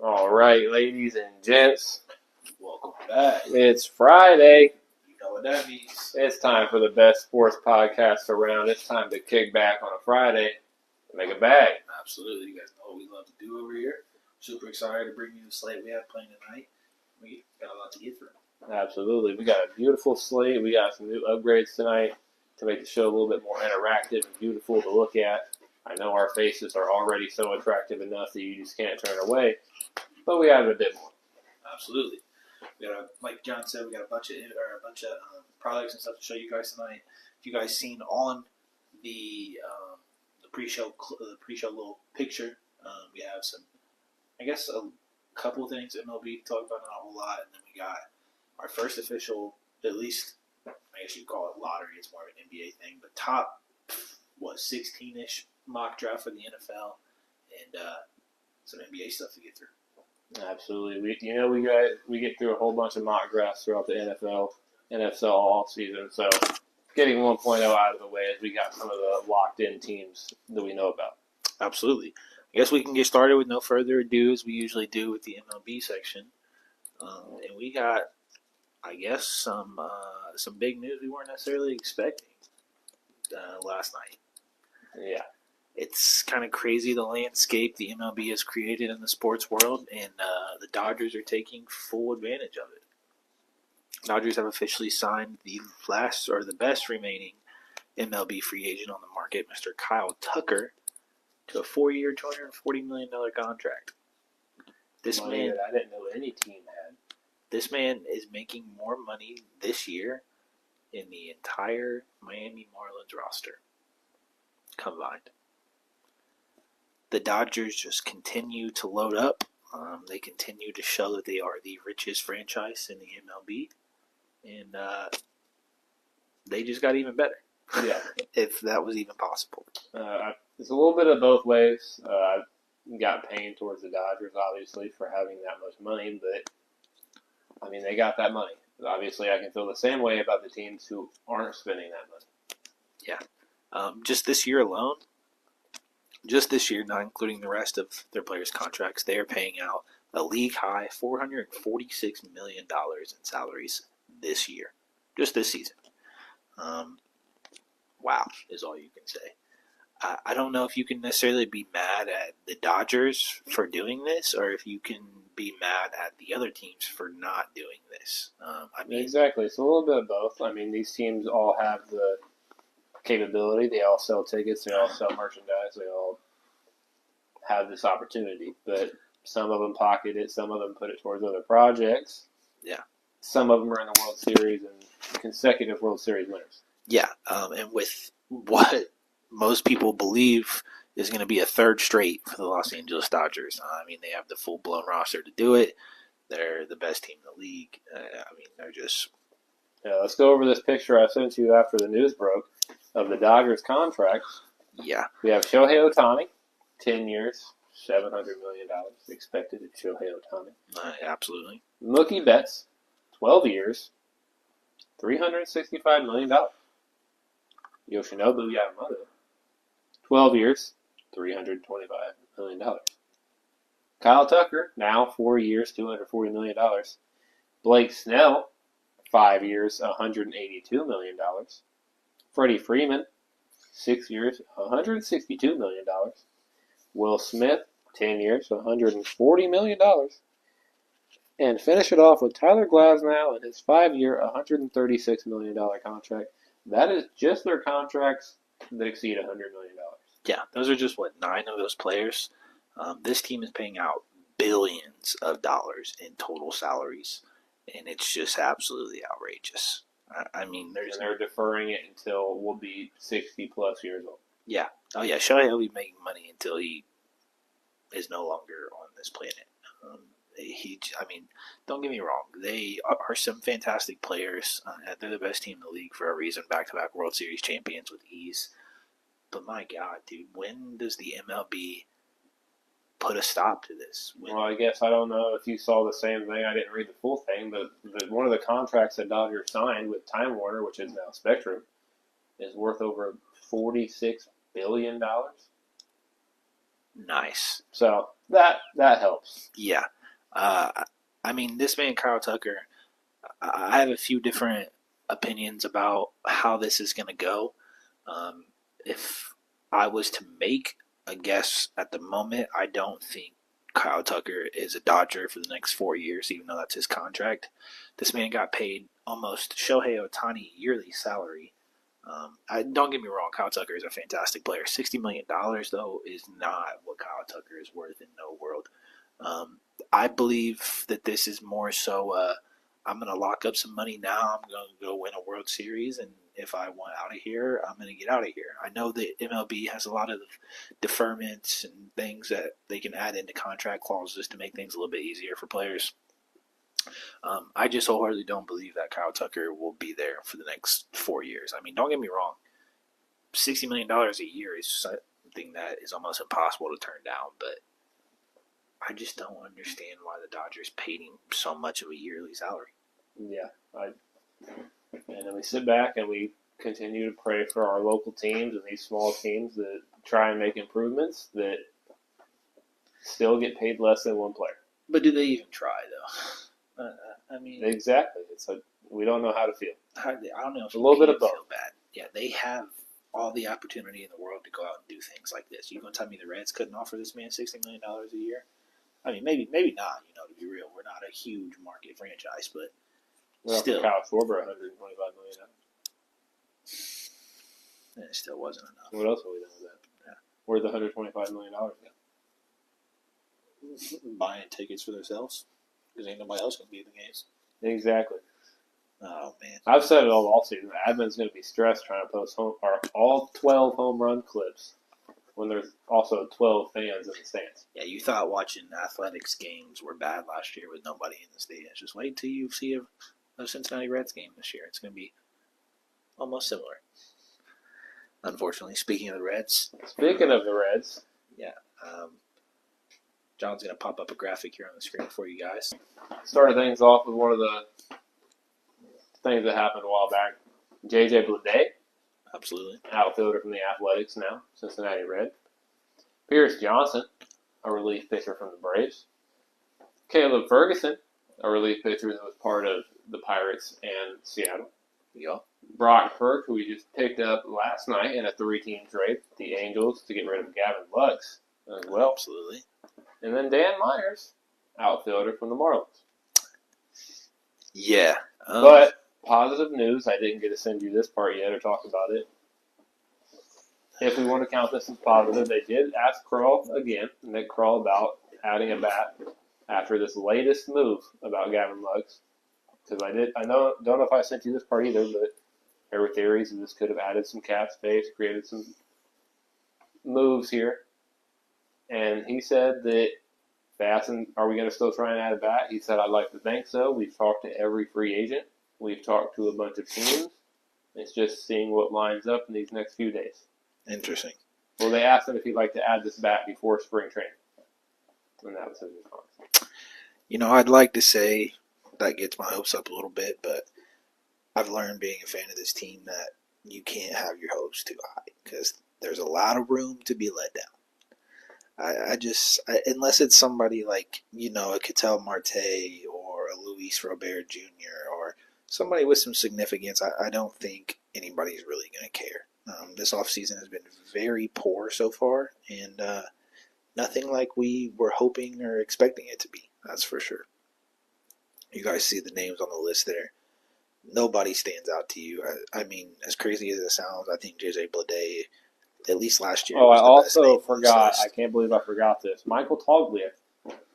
All right, ladies and gents, Welcome back. it's Friday. You know what that means. It's time for the best sports podcast around. It's time to kick back on a Friday and make a bag. Absolutely. You guys know what we love to do over here. Super excited to bring you the slate we have playing tonight. We got a lot to get through. Absolutely. We got a beautiful slate. We got some new upgrades tonight to make the show a little bit more interactive and beautiful to look at. I know our faces are already so attractive enough that you just can't turn away, but we added a bit more. Absolutely. We got like John said, we got a bunch of products and stuff to show you guys tonight. If you guys seen on the pre-show little picture, we have some, I guess, a couple of things MLB to talk about, not a whole lot, and then we got our first official, at least I guess you'd call it lottery. It's more of an NBA thing, but top 16-ish mock draft for the NFL, and some NBA stuff to get through. Absolutely. We get through a whole bunch of mock drafts throughout the NFL offseason. So getting 1.0 out of the way as we got some of the locked-in teams that we know about. Absolutely. I guess we can get started with no further ado, as we usually do with the MLB section. And we got, I guess, some big news we weren't necessarily expecting last night. Yeah. It's kind of crazy the landscape the MLB has created in the sports world, and the Dodgers are taking full advantage of it. Dodgers have officially signed the best remaining MLB free agent on the market, Mr. Kyle Tucker, to a 4-year, $240 million contract. This Money man, that I didn't know any team had. This man is making more money this year in the entire Miami Marlins roster combined. The Dodgers just continue to load up. They continue to show that they are the richest franchise in the MLB. And they just got even better. Yeah. If that was even possible. It's a little bit of both ways. I got pain towards the Dodgers, obviously, for having that much money. But, I mean, they got that money. Obviously, I can feel the same way about the teams who aren't spending that money. Yeah. Just this year alone, not including the rest of their players' contracts, they are paying out a league-high $446 million in salaries this year. Just this season. Wow, is all you can say. I don't know if you can necessarily be mad at the Dodgers for doing this, or if you can be mad at the other teams for not doing this. Exactly. It's a little bit of both. I mean, these teams all have the capability. They all sell tickets. They all sell merchandise. They all have this opportunity. But some of them pocket it. Some of them put it towards other projects. Yeah. Some of them are in the World Series and consecutive World Series winners. Yeah. And with what most people believe is going to be a third straight for the Los Angeles Dodgers. They have the full-blown roster to do it. They're the best team in the league. They're just... Yeah, let's go over this picture I sent you after the news broke of the Dodgers contracts. Yeah. We have Shohei Ohtani, 10 years, $700 million expected at Shohei Ohtani. Absolutely. Mookie Betts, 12 years, $365 million. Yoshinobu Yamamoto, 12 years, $325 million. Kyle Tucker, now 4 years, $240 million. Blake Snell, 5 years, $182 million. Freddie Freeman, 6 years, $162 million. Will Smith, 10 years, $140 million. And finish it off with Tyler Glasnow and his 5-year, $136 million contract. That is just their contracts that exceed $100 million. Yeah, those are just, 9 of those players. This team is paying out billions of dollars in total salaries, and it's just absolutely outrageous. They're deferring it until we'll be 60-plus years old. Yeah. Oh, yeah, Shohei will be making money until he is no longer on this planet. Don't get me wrong. They are some fantastic players. They're the best team in the league for a reason. Back-to-back World Series champions with ease. But my God, dude, when does the MLB put a stop to this? Well, I guess I don't know if you saw the same thing. I didn't read the full thing, but one of the contracts that Dodgers signed with Time Warner, which is now Spectrum, is worth over $46 billion. Nice. So that helps. Yeah. I mean, this man, Kyle Tucker, I have a few different opinions about how this is going to go. If I was to make a guess at the moment, I don't think Kyle Tucker is a Dodger for the next 4 years, even though that's his contract. This man got paid almost Shohei Ohtani yearly salary. Don't get me wrong, Kyle Tucker is a fantastic player. $60 million, though, is not what Kyle Tucker is worth in no world. I believe that this is more so I'm going to lock up some money now. I'm going to go win a World Series, and if I want out of here, I'm going to get out of here. I know that MLB has a lot of deferments and things that they can add into contract clauses to make things a little bit easier for players. I just wholeheartedly don't believe that Kyle Tucker will be there for the next 4 years. I mean, don't get me wrong. $60 million a year is something that is almost impossible to turn down, but I just don't understand why the Dodgers paid him so much of a yearly salary. Yeah. And then we sit back and we continue to pray for our local teams and these small teams that try and make improvements that still get paid less than one player. But do they even try, though? I mean, exactly. It's like we don't know how to feel. I don't know if a little bit of both. Feel bad. Yeah, they have all the opportunity in the world to go out and do things like this. You gonna tell me the Reds couldn't offer this man $60 million a year? I mean, maybe not. You know, to be real, we're not a huge market franchise, but still, Kyle Schwarber, $125 million. And it still wasn't enough. What else have we done with that? Yeah. Where'd the $125 million go? Buying tickets for themselves because ain't nobody else gonna be in the games. Exactly. Oh man, I've said it all season. Admin's going to be stressed trying to post all 12 home run clips when there's also 12 fans in the stands. Yeah, you thought watching athletics games were bad last year with nobody in the stadium. Just wait till you see a Cincinnati Reds game this year. It's going to be almost similar. Unfortunately, speaking of the Reds. Speaking of the Reds. Yeah. John's going to pop up a graphic here on the screen for you guys. Started things off with one of the things that happened a while back. J.J. Bleday. Absolutely. Outfielder from the Athletics now, Cincinnati Red. Pierce Johnson, a relief pitcher from the Braves. Caleb Ferguson, a relief pitcher that was part of the Pirates and Seattle. Yeah. Brock Hurk, who we just picked up last night in a 3-team trade, the Angels, to get rid of Gavin Lux as well. Absolutely. And then Dan Myers, outfielder from the Marlins. Yeah. But positive news, I didn't get to send you this part yet or talk about it. If we want to count this as positive, they did ask Nick Kroll, about adding a bat after this latest move about Gavin Lux. Because don't know if I sent you this part either, but there were theories that this could have added some cap space, created some moves here. And he said that they asked him, are we going to still try and add a bat? He said, I'd like to think so. We've talked to every free agent. We've talked to a bunch of teams. It's just seeing what lines up in these next few days. Interesting. Well, they asked him if he'd like to add this bat before spring training. And that was his response. You know, I'd like to say that gets my hopes up a little bit, but I've learned being a fan of this team that you can't have your hopes too high because there's a lot of room to be let down. Unless it's somebody like, you know, a Ketel Marte or a Luis Robert Jr. or somebody with some significance, I don't think anybody's really going to care. This offseason has been very poor so far, and nothing like we were hoping or expecting it to be, that's for sure. You guys see the names on the list there. Nobody stands out to you. I mean, as crazy as it sounds, I think J.J. Bleday, at least last year. Oh, I also forgot. I can't believe I forgot this. Michael Toglia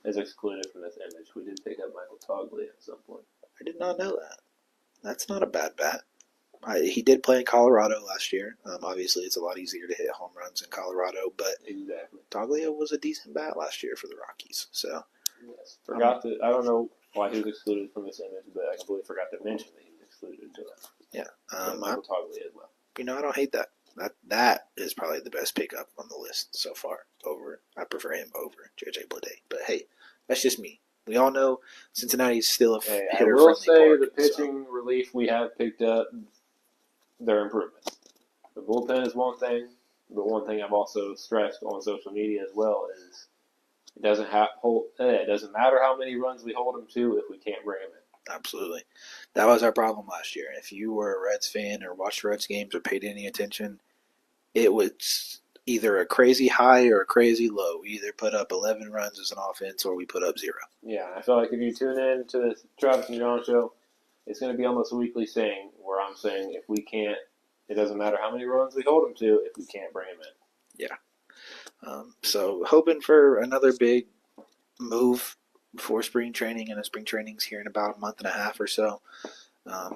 is excluded from this image. We did pick up Michael Toglia at some point. I did not know that. That's not a bad bat. He did play in Colorado last year. Obviously, it's a lot easier to hit home runs in Colorado, but exactly. Toglia was a decent bat last year for the Rockies. So, yes, I don't know why he was excluded from this image, but I completely forgot to mention that he was excluded to it. Yeah, Michael Toglia as well. You know, I don't hate that. That is probably the best pickup on the list so far. I prefer him over J.J. Bleday. But hey, that's just me. We all know Cincinnati's still a hitter-friendly I will say market, the pitching relief we have picked up, they're improvements. The bullpen is one thing, but one thing I've also stressed on social media as well is It doesn't matter how many runs we hold them to if we can't bring them in. Absolutely. That was our problem last year. If you were a Reds fan or watched Reds games or paid any attention, it was either a crazy high or a crazy low. We either put up 11 runs as an offense or we put up 0. Yeah, I feel like if you tune in to the Travis and John show, it's going to be almost a weekly saying where I'm saying if we can't, it doesn't matter how many runs we hold them to if we can't bring them in. Yeah. So hoping for another big move before spring training, and the spring training's here in about a month and a half or so.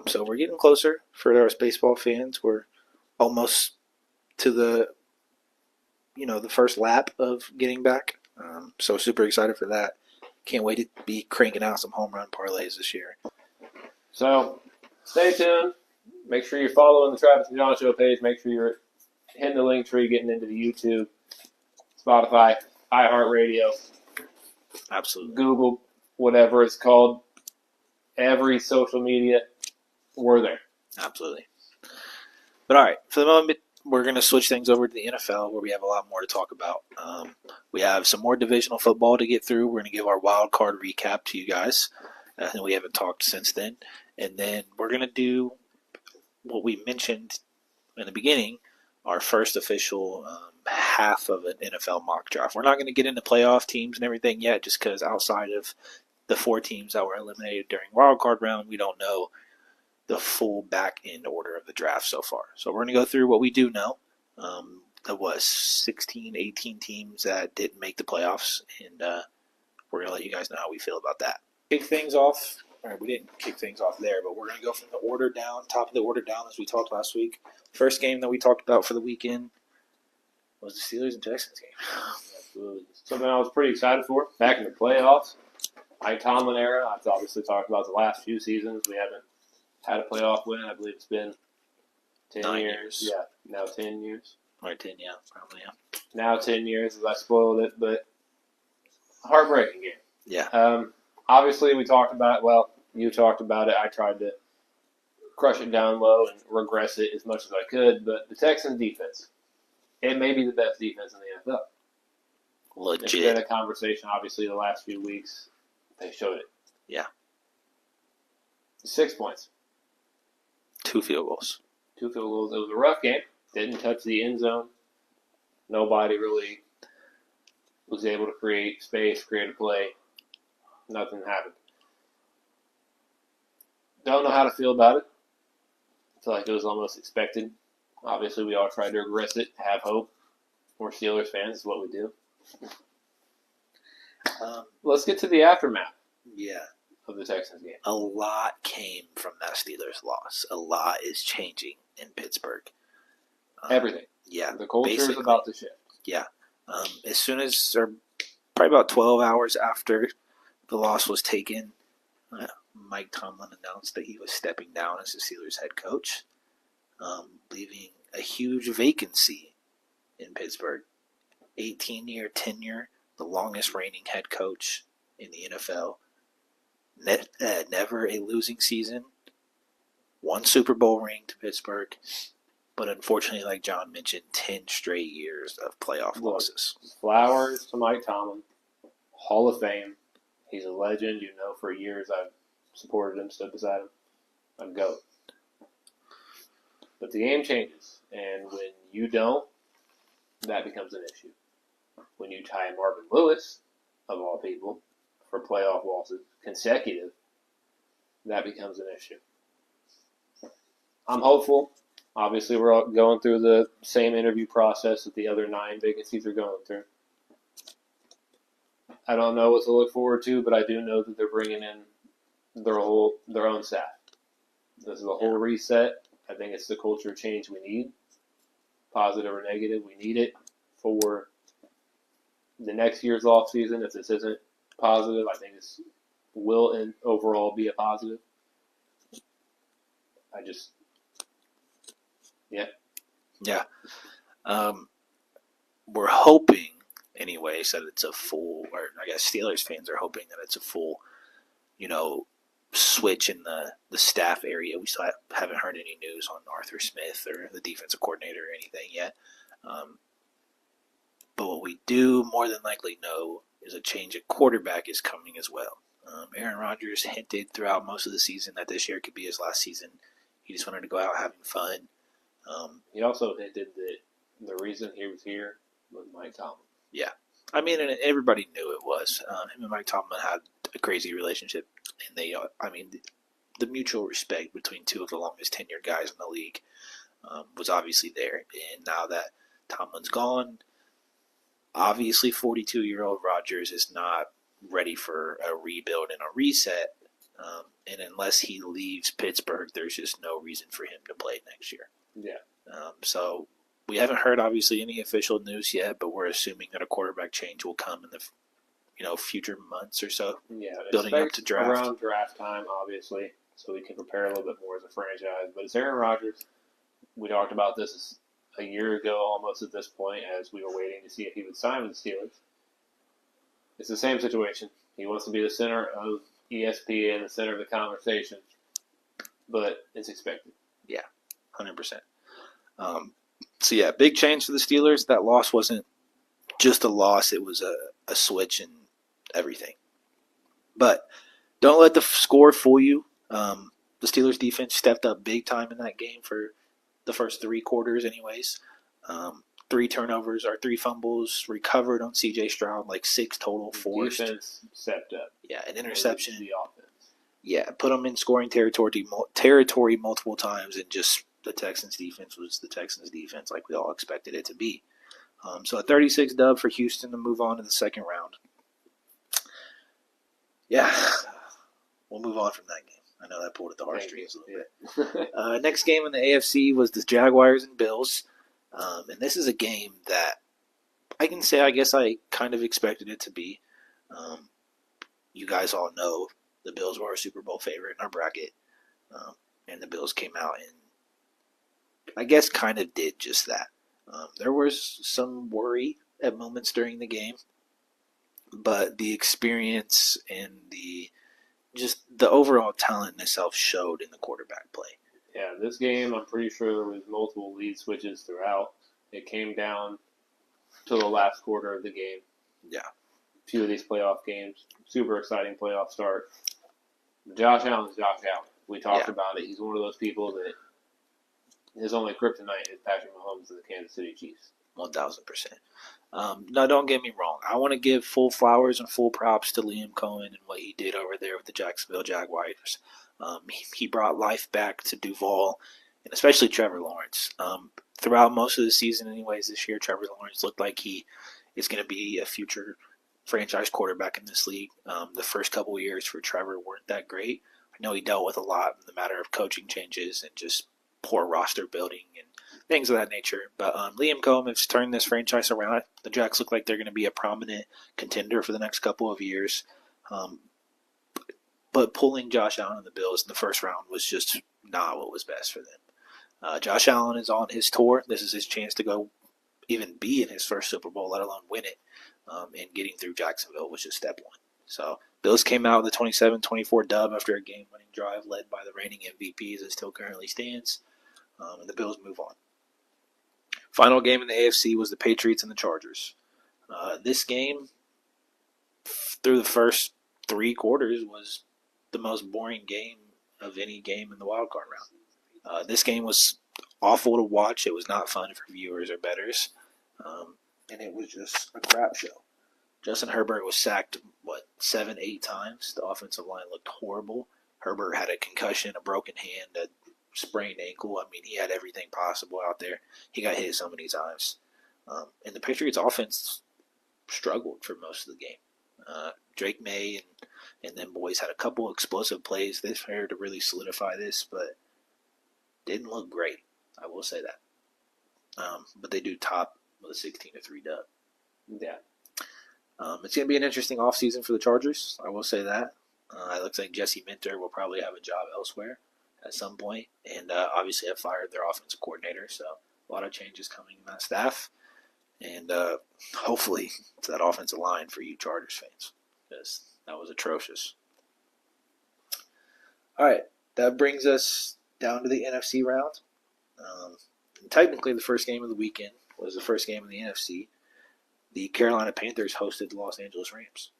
So we're getting closer for our baseball fans. We're almost to the first lap of getting back. So super excited for that. Can't wait to be cranking out some home run parlays this year. So stay tuned. Make sure you're following the Travis and John show page. Make sure you're hitting the link tree, getting into the YouTube, Spotify, iHeartRadio, Absolutely. Google, whatever it's called. Every social media, we're there. Absolutely. But all right, for the moment, we're going to switch things over to the NFL where we have a lot more to talk about. We have some more divisional football to get through. We're going to give our wild card recap to you guys. And we haven't talked since then. And then we're going to do what we mentioned in the beginning, our first official half of an NFL mock draft. We're not going to get into playoff teams and everything yet just because outside of the 4 teams that were eliminated during wild card round, we don't know the full back end order of the draft so far. So we're going to go through what we do know. There was 16, 18 teams that didn't make the playoffs, and we're going to let you guys know how we feel about that. Kick things off. All right, we didn't kick things off there, but we're going to go from the order down, top of the order down, as we talked last week. First game that we talked about for the weekend was the Steelers and Texans game. Absolutely. Something I was pretty excited for. Back in the playoffs. Mike Tomlin era. I've obviously talked about the last few seasons. We haven't had a playoff win. I believe it's been 10 9 years. Yeah, now 10 years. Or 10, yeah, probably, yeah. Now 10 years as I spoiled it, but heartbreaking game. Yeah. Obviously, we talked about it. Well, you talked about it. I tried to crush it down low and regress it as much as I could, but the Texans defense, it may be the best defense in the NFL. Legit. It's been a conversation, obviously, the last few weeks. They showed it. Yeah. 6 points. 2 field goals. 2 field goals. It was a rough game. Didn't touch the end zone. Nobody really was able to create space, create a play. Nothing happened. Don't know how to feel about it. I feel like it was almost expected. Obviously, we all tried to regress it, have hope. We're Steelers fans. It's what we do. Let's get to the aftermath. Yeah. Of the Texans game. A lot came from that Steelers loss. A lot is changing in Pittsburgh. Everything. Yeah. The culture is about to shift. Yeah. As soon as, or probably about 12 hours after the loss was taken, Mike Tomlin announced that he was stepping down as the Steelers head coach, leaving a huge vacancy in Pittsburgh. 18-year tenure, the longest reigning head coach in the NFL. Never a losing season. 1 Super Bowl ring to Pittsburgh. But unfortunately, like John mentioned, 10 straight years of playoff losses. Flowers to Mike Tomlin. Hall of Fame. He's a legend. You know, for years I've supported him, stood beside him. I'm GOAT. But the game changes. And when you don't, that becomes an issue. When you tie Marvin Lewis, of all people, for playoff losses, consecutive, that becomes an issue. I'm hopeful. Obviously, we're all going through the same interview process that the other 9 vacancies are going through. I don't know what to look forward to, but I do know that they're bringing in their own staff. This is a whole reset. I think it's the culture change we need, positive or negative. We need it for the next year's offseason. If this isn't positive, I think this will overall be a positive. Yeah. We're hoping, anyways, that it's a full, or I guess Steelers fans are hoping that it's a full, switch in the staff area. We still haven't heard any news on Arthur Smith or the defensive coordinator or anything yet. But what we do more than likely know is a change at quarterback is coming as well. Aaron Rodgers hinted throughout most of the season that this year could be his last season. He just wanted to go out having fun. He also hinted that the reason he was here was Mike Tomlin. Yeah. I mean, and everybody knew it was. Him and Mike Tomlin had a crazy relationship. And the mutual respect between two of the longest tenured guys in the league was obviously there. And now that Tomlin's gone, obviously 42-year-old Rodgers is not ready for a rebuild and a reset. And unless he leaves Pittsburgh, there's just no reason for him to play next year. Yeah. So we haven't heard, obviously, any official news yet, but we're assuming that a quarterback change will come in the future months or so. Yeah, building up to draft. Around draft time, obviously, so we can prepare a little bit more as a franchise. But it's Aaron Rodgers. We talked about this a year ago almost at this point as we were waiting to see if he would sign with the Steelers. It's the same situation. He wants to be the center of ESPN, the center of the conversation, but it's expected. Yeah, 100%. So, yeah, big change for the Steelers. That loss wasn't just a loss. It was a switch in everything. But don't let the score fool you. The Steelers defense stepped up big time in that game for the first 3 quarters anyways. 3 turnovers or 3 fumbles recovered on C.J. Stroud, like 6 total forced. Defense stepped up. Yeah, an interception. The offense. Yeah, put them in scoring territory multiple times, and just the Texans' defense was the Texans' defense like we all expected it to be. So a 36 dub for Houston to move on to the second round. Yeah, we'll move on from that game. I know that pulled at the heartstrings a little bit. Next game in the AFC was the Jaguars and Bills. And this is a game that I can say I guess I kind of expected it to be. You guys all know the Bills were our Super Bowl favorite in our bracket. And the Bills came out and I guess kind of did just that. There was some worry at moments during the game, but the experience and the overall talent in itself showed in the quarterback play. Yeah, this game, I'm pretty sure there was multiple lead switches throughout. It came down to the last quarter of the game. Yeah. A few of these playoff games, super exciting playoff start. Josh Allen's Josh Allen. We talked about it. He's one of those people that his only kryptonite is Patrick Mahomes and the Kansas City Chiefs. 1,000%. No, don't get me wrong. I want to give full flowers and full props to Liam Cohen and what he did over there with the Jacksonville Jaguars. He brought life back to Duval, and especially Trevor Lawrence. Throughout most of the season anyways this year, Trevor Lawrence looked like he is going to be a future franchise quarterback in this league. The first couple of years for Trevor weren't that great. I know he dealt with a lot in the matter of coaching changes and just poor roster building and things of that nature. But Liam Cohen has turned this franchise around. The Jacks look like they're going to be a prominent contender for the next couple of years. But pulling Josh Allen and the Bills in the first round was just not what was best for them. Josh Allen is on his tour. This is his chance to go even be in his first Super Bowl, let alone win it. And getting through Jacksonville was just step one. So Bills came out with a 27-24 dub after a game-winning drive led by the reigning MVP as it still currently stands. And the Bills move on. Final game in the AFC was the Patriots and the Chargers. This game, through the first 3 quarters, was the most boring game of any game in the wild card round. This game was awful to watch. It was not fun for viewers or bettors. And it was just a crap show. Justin Herbert was sacked, 7-8 times. The offensive line looked horrible. Herbert had a concussion, a broken hand, a sprained ankle. I mean, he had everything possible out there. He got hit so many times. And the Patriots offense struggled for most of the game. Drake May and them boys had a couple explosive plays this year to really solidify this, but didn't look great. I will say that. But they do top with a 16-3 dub. Yeah. It's going to be an interesting offseason for the Chargers. I will say that. It looks like Jesse Minter will probably have a job elsewhere at some point, and obviously have fired their offensive coordinator, so a lot of changes coming in that staff, and hopefully it's that offensive line for you Chargers fans, because that was atrocious. All right, that brings us down to the NFC round. Technically, the first game of the weekend was the first game of the NFC. the Carolina Panthers hosted the Los Angeles Rams.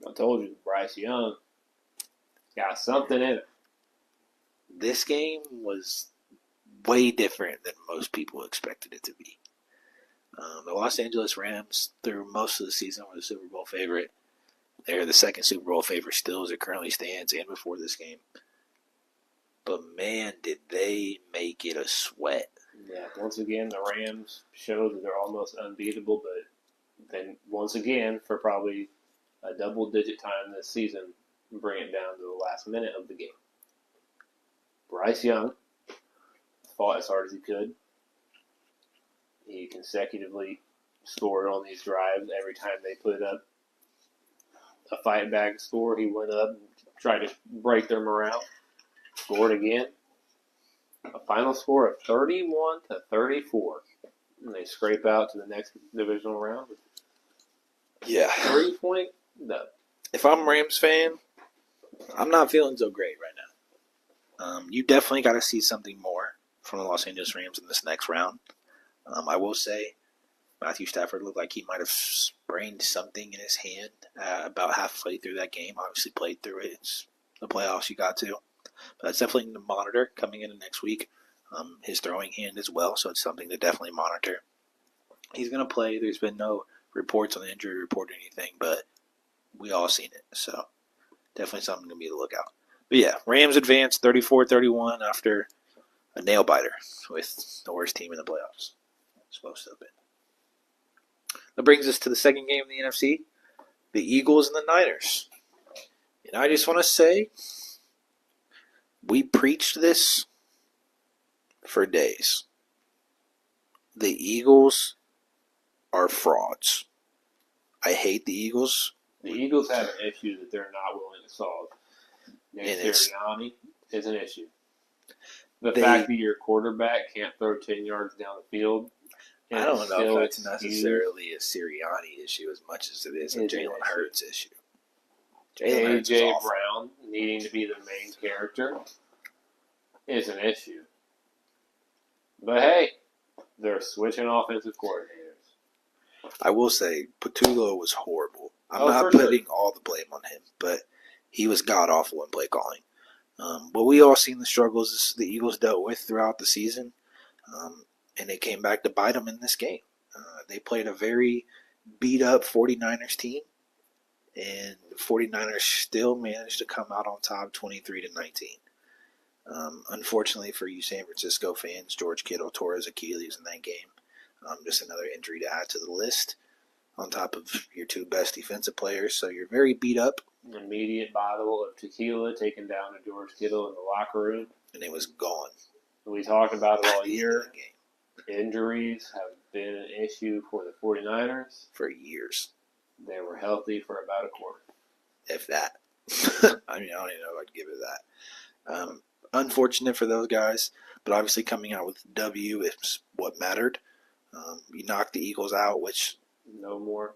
I told you, Bryce Young got something in it. This game was way different than most people expected it to be. The Los Angeles Rams, through most of the season, were the Super Bowl favorite. They're the second Super Bowl favorite still as it currently stands and before this game. But, man, did they make it a sweat. Yeah, once again, the Rams showed that they're almost unbeatable, but then once again, for probably a double-digit time this season, bring it down to the last minute of the game. Bryce Young fought as hard as he could. He consecutively scored on these drives. Every time they put up a fight back score, he went up and tried to break their morale. Scored again. A final score of 31-34. And they scrape out to the next divisional round. Yeah. 3-point dub. If I'm a Rams fan, I'm not feeling so great right now. You definitely got to see something more from the Los Angeles Rams in this next round. I will say Matthew Stafford looked like he might have sprained something in his hand about halfway through that game. Obviously played through it. It's the playoffs, you got to. But that's definitely to monitor coming into next week. His throwing hand as well, so it's something to definitely monitor. He's going to play. There's been no reports on the injury report or anything, but we all seen it. So definitely something to be to look out. But yeah, Rams advanced 34-31 after a nail-biter with the worst team in the playoffs. Supposed to have been. That brings us to the second game of the NFC, the Eagles and the Niners. And I just want to say, we preached this for days. The Eagles are frauds. I hate the Eagles. The Eagles have an issue that they're not willing to solve. Nick Sirianni is an issue. The fact that your quarterback can't throw 10 yards down the field. I don't know if that's necessarily a Sirianni issue as much as it is a Jalen Hurts issue. A.J. Brown needing to be the main character is an issue. But hey, they're switching offensive coordinators. I will say, Patullo was horrible. I'm not putting all the blame on him, but he was god-awful in play calling. But we all seen the struggles the Eagles dealt with throughout the season, and they came back to bite them in this game. They played a very beat-up 49ers team, and the 49ers still managed to come out on top 23-19. Unfortunately for you San Francisco fans, George Kittle tore his Achilles in that game. Just another injury to add to the list on top of your two best defensive players. So you're very beat up. Immediate bottle of tequila taken down to George Kittle in the locker room. And it was gone. We talked about it all year. Injuries have been an issue for the 49ers. For years. They were healthy for about a quarter. If that. I mean, I don't even know if I'd give it that. Unfortunate for those guys, but obviously coming out with W is what mattered. You knocked the Eagles out, which no more.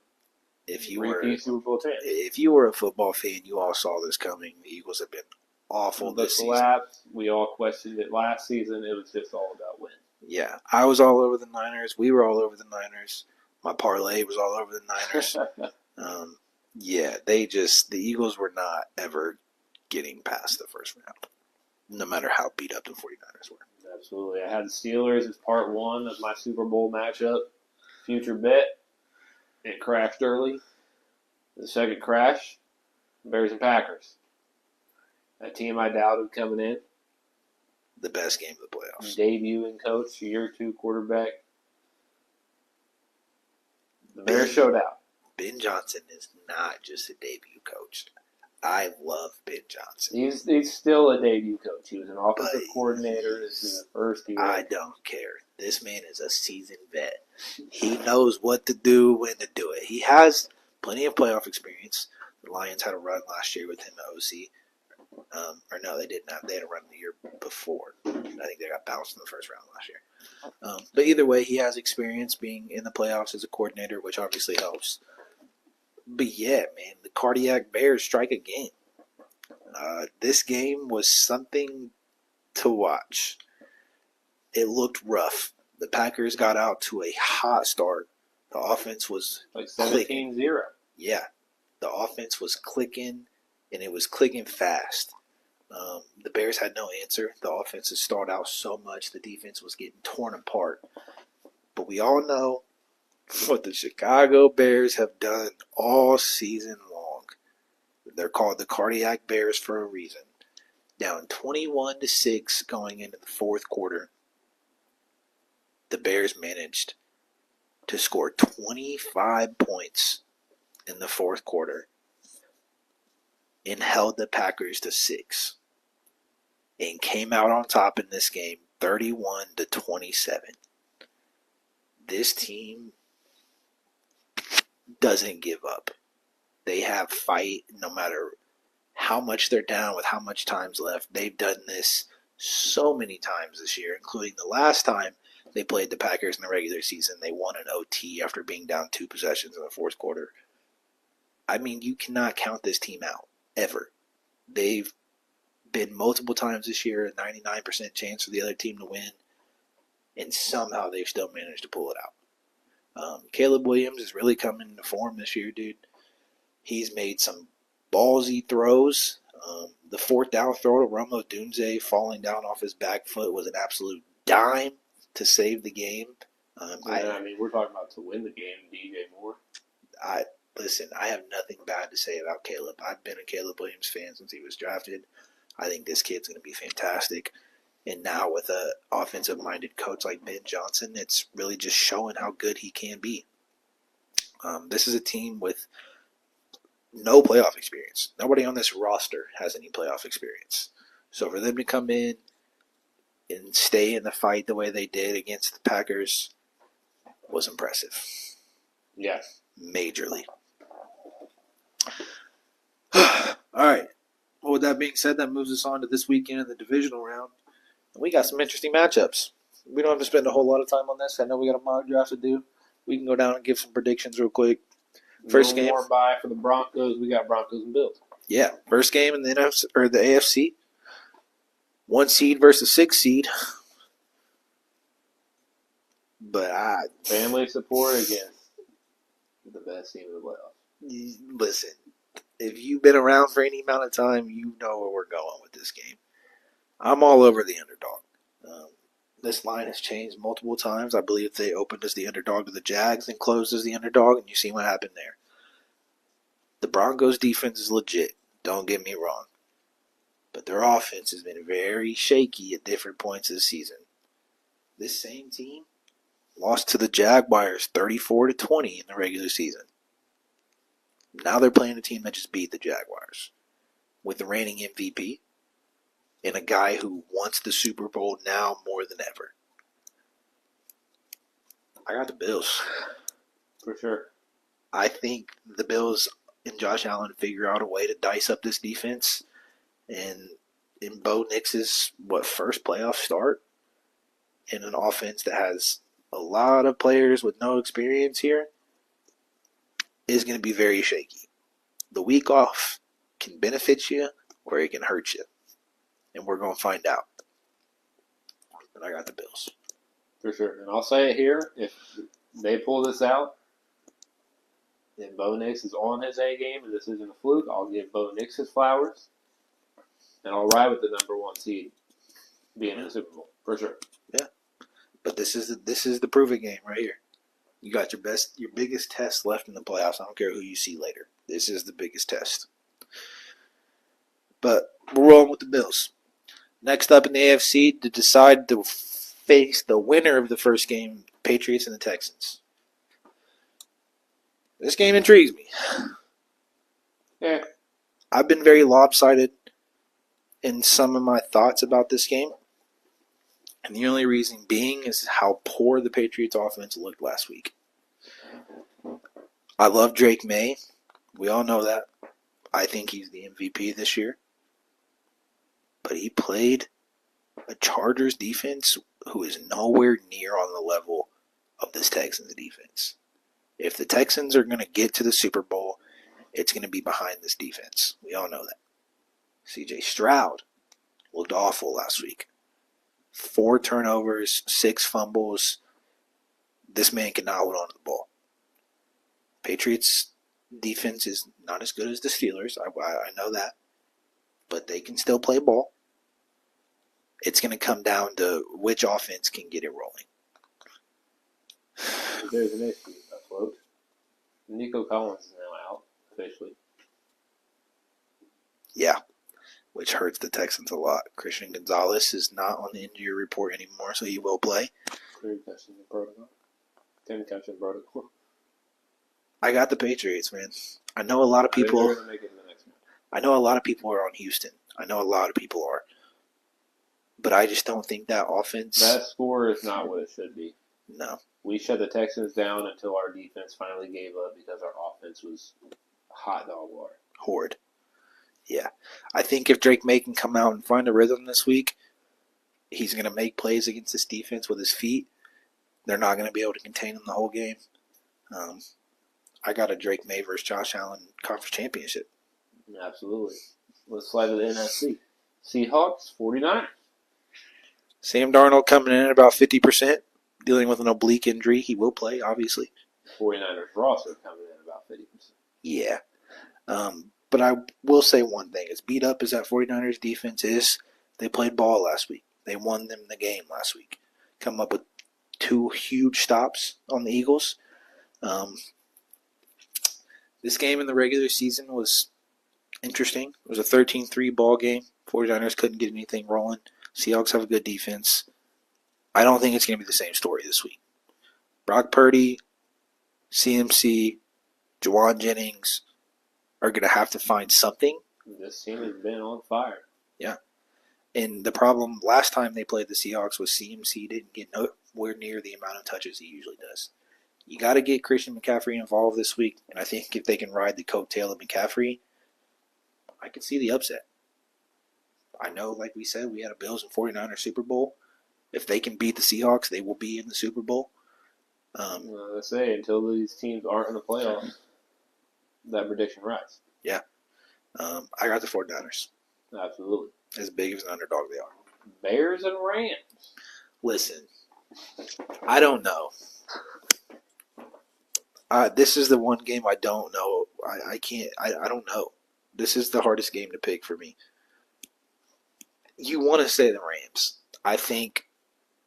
If you were a football fan, you all saw this coming. The Eagles have been awful this season. We all questioned it last season. It was just all about win. Yeah, I was all over the Niners. We were all over the Niners. My parlay was all over the Niners. The Eagles were not ever getting past the first round, no matter how beat up the 49ers were. Absolutely. I had the Steelers as part one of my Super Bowl matchup. Future bet. It crashed early. The second crash, Bears and Packers. A team I doubted coming in. The best game of the playoffs. Debuting coach, year 2 quarterback. The Bears showed out. Ben Johnson is not just a debut coach. I love Ben Johnson. He's still a debut coach. He was an offensive coordinator. This is the first year. I don't care. This man is a seasoned vet. He knows what to do, when to do it. He has plenty of playoff experience. The Lions had a run last year with him at OC. Or no, they did not. They had a run the year before. I think they got bounced in the first round last year. But either way, he has experience being in the playoffs as a coordinator, which obviously helps. But yeah, man, the cardiac Bears strike again. This game was something to watch. It looked rough. The Packers got out to a hot start. The offense was like clicking. 17-0. Yeah, the offense was clicking, and it was clicking fast. The Bears had no answer. The offense had stalled out so much, the defense was getting torn apart. But we all know what the Chicago Bears have done all season long. They're called the Cardiac Bears for a reason. Down 21-6 going into the fourth quarter, the Bears managed to score 25 points in the fourth quarter and held the Packers to 6 and came out on top in this game 31-27. This team doesn't give up. They have fight no matter how much they're down with how much time's left. They've done this so many times this year, including the last time they played the Packers in the regular season. They won an OT after being down 2 possessions in the fourth quarter. I mean, you cannot count this team out, ever. They've been multiple times this year, a 99% chance for the other team to win, and somehow they've still managed to pull it out. Caleb Williams is really coming into form this year, dude. He's made some ballsy throws. The fourth down throw to Romo Dunze falling down off his back foot was an absolute dime to save the game. I mean, we're talking about to win the game, DJ Moore. Listen, I have nothing bad to say about Caleb. I've been a Caleb Williams fan since he was drafted. I think this kid's going to be fantastic. And now with an offensive-minded coach like Ben Johnson, it's really just showing how good he can be. This is a team with no playoff experience. Nobody on this roster has any playoff experience. So for them to come in and stay in the fight the way they did against the Packers was impressive. Yeah. Majorly. All right. Well, with that being said, that moves us on to this weekend in the divisional round. And we got some interesting matchups. We don't have to spend a whole lot of time on this. I know we got a mock draft to do. We can go down and give some predictions real quick. First game. More bye for the Broncos. We got Broncos and Bills. Yeah, first game in the NFC or the AFC. 1 seed versus 6 seed. But family support against the best team in the playoffs. Listen, if you've been around for any amount of time, you know where we're going with this game. I'm all over the underdog. This line has changed multiple times. I believe they opened as the underdog to the Jags and closed as the underdog, and you see what happened there. The Broncos' defense is legit. Don't get me wrong. But their offense has been very shaky at different points of the season. This same team lost to the Jaguars 34-20 in the regular season. Now they're playing a team that just beat the Jaguars with the reigning MVP and a guy who wants the Super Bowl now more than ever. I got the Bills. For sure. I think the Bills and Josh Allen figure out a way to dice up this defense. And in Bo Nix's, first playoff start in an offense that has a lot of players with no experience here is going to be very shaky. The week off can benefit you or it can hurt you. And we're going to find out. But I got the Bills. For sure. And I'll say it here. If they pull this out, then Bo Nix is on his A game, and this isn't a fluke. I'll give Bo Nix his flowers. And I'll ride with the number 1 seed being in the Super Bowl. For sure. Yeah. But this is the prove-it game right here. You got your biggest test left in the playoffs. I don't care who you see later. This is the biggest test. But we're rolling with the Bills. Next up in the AFC to decide to face the winner of the first game, Patriots and the Texans. This game intrigues me. Yeah. I've been very lopsided in some of my thoughts about this game. And the only reason being is how poor the Patriots offense looked last week. I love Drake May. We all know that. I think he's the MVP this year. But he played a Chargers defense who is nowhere near on the level of this Texans defense. If the Texans are going to get to the Super Bowl, it's going to be behind this defense. We all know that. C.J. Stroud looked awful last week. 4 turnovers, 6 fumbles, This man cannot hold on to the ball. Patriots defense is not as good as the Steelers. I know that. But they can still play ball. It's going to come down to which offense can get it rolling. There's an issue afloat. Nico Collins is now out, officially. Yeah, which hurts the Texans a lot. Christian Gonzalez is not on the injury report anymore, so he will play. Clear concussion protocol. 10 concussion protocol. I got the Patriots, man. I know a lot of people. They're going to make it in the next one. I know a lot of people are on Houston. I know a lot of people are. But I just don't think that offense. That score is not what it should be. No. We shut the Texans down until our defense finally gave up because our offense was hot dog water. Horde. Yeah. I think if Drake May can come out and find a rhythm this week, he's going to make plays against this defense with his feet. They're not going to be able to contain him the whole game. I got a Drake May versus Josh Allen conference championship. Absolutely. Let's slide to the NFC. Seahawks, 49ers. Sam Darnold coming in at about 50%, dealing with an oblique injury. He will play, obviously. 49ers roster coming in about 50%. Yeah. But I will say one thing. As beat up as that 49ers defense is, they played ball last week. They won them the game last week. Come up with 2 huge stops on the Eagles. This game in the regular season was interesting. It was a 13-3 ball game. 49ers couldn't get anything rolling. Seahawks have a good defense. I don't think it's going to be the same story this week. Brock Purdy, CMC, Juwan Jennings are going to have to find something. This team has been on fire. Yeah. And the problem last time they played the Seahawks was CMC didn't get nowhere near the amount of touches he usually does. You got to get Christian McCaffrey involved this week, and I think if they can ride the coattail of McCaffrey, I can see the upset. I know, like we said, we had a Bills and 49ers Super Bowl. If they can beat the Seahawks, they will be in the Super Bowl. Let's say until these teams aren't in the playoffs, that prediction rides. Yeah. I got the 49ers. Absolutely. As big as an underdog they are. Bears and Rams. Listen, I don't know. This is the one game I don't know. I can't. I don't know. This is the hardest game to pick for me. You want to say the Rams. I think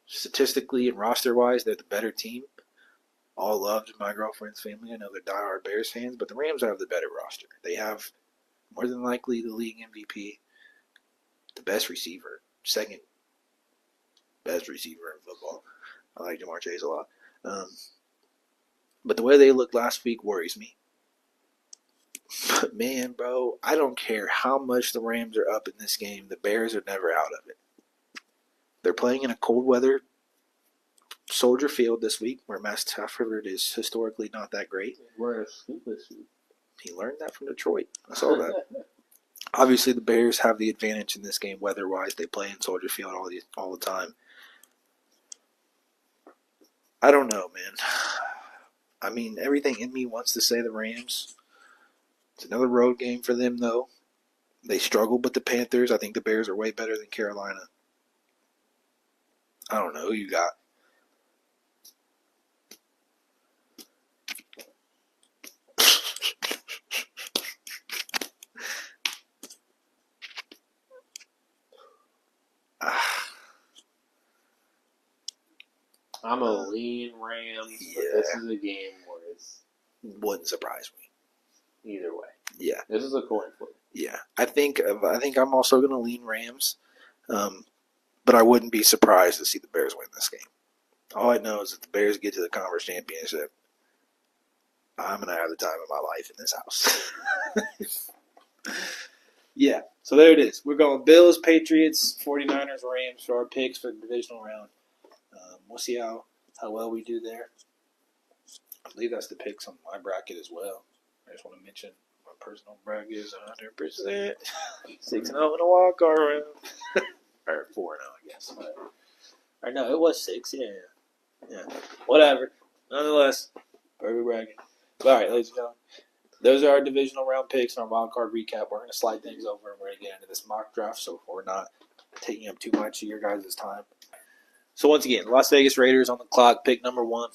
statistically and roster-wise, they're the better team. All love to my girlfriend's family. I know they're diehard Bears fans, but the Rams have the better roster. They have more than likely the league MVP, the best receiver, second best receiver in football. I like Jamar Chase a lot. But the way they looked last week worries me. But man, bro, I don't care how much the Rams are up in this game. The Bears are never out of it. They're playing in a cold weather Soldier Field this week, where Matt Stafford is historically not that great. We're a stupid suit. He learned that from Detroit. I saw that. Obviously, the Bears have the advantage in this game weather-wise. They play in Soldier Field all the time. I don't know, man. I mean, everything in me wants to say the Rams. It's another road game for them, though. They struggled with the Panthers. I think the Bears are way better than Carolina. I don't know who you got. I'm a lean Rams, but this is a game where it's wouldn't surprise me. Either way. Yeah. This is a coin flip. Yeah. I think I'm also going to lean Rams, but I wouldn't be surprised to see the Bears win this game. All I know is if the Bears get to the conference championship, I'm going to have the time of my life in this house. Yeah. So there it is. We're going Bills, Patriots, 49ers, Rams for our picks for the divisional round. We'll see how well we do there. I believe that's the picks on my bracket as well. I just want to mention my personal bracket is 100%. 6-0 in a wild card round. Or 4-0, I guess. Or no, it was 6. Yeah. Whatever. Nonetheless, perfect bracket. All right, ladies and gentlemen. Those are our divisional round picks and our wild card recap. We're going to slide things over and we're going to get into this mock draft so we're not taking up too much of your guys' time. So once again, Las Vegas Raiders on the clock, pick number 1.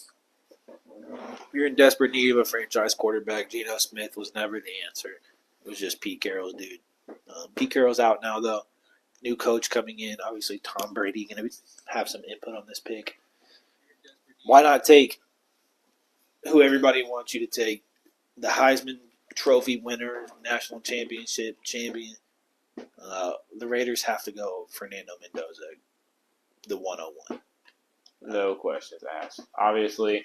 you're in desperate need of a franchise quarterback, Geno Smith was never the answer. It was just Pete Carroll's dude. Pete Carroll's out now, though. New coach coming in. Obviously, Tom Brady going to have some input on this pick. Why not take who everybody wants you to take? The Heisman Trophy winner, national championship champion. The Raiders have to go Fernando Mendoza, the 101. No questions asked. Obviously,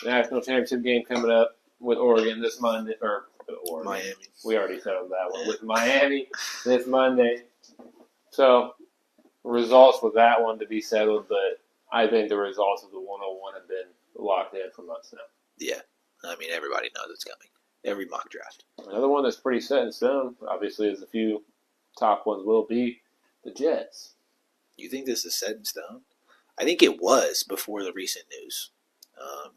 national championship game coming up with Oregon this Monday, or Oregon. Miami. We already settled that one. With Miami this Monday. So, results with that one to be settled, but I think the results of the 101 have been locked in for months now. Yeah. I mean, everybody knows it's coming. Every mock draft. Another one that's pretty set in stone, obviously, as a few top ones will be, the Jets. You think this is set in stone? I think it was before the recent news.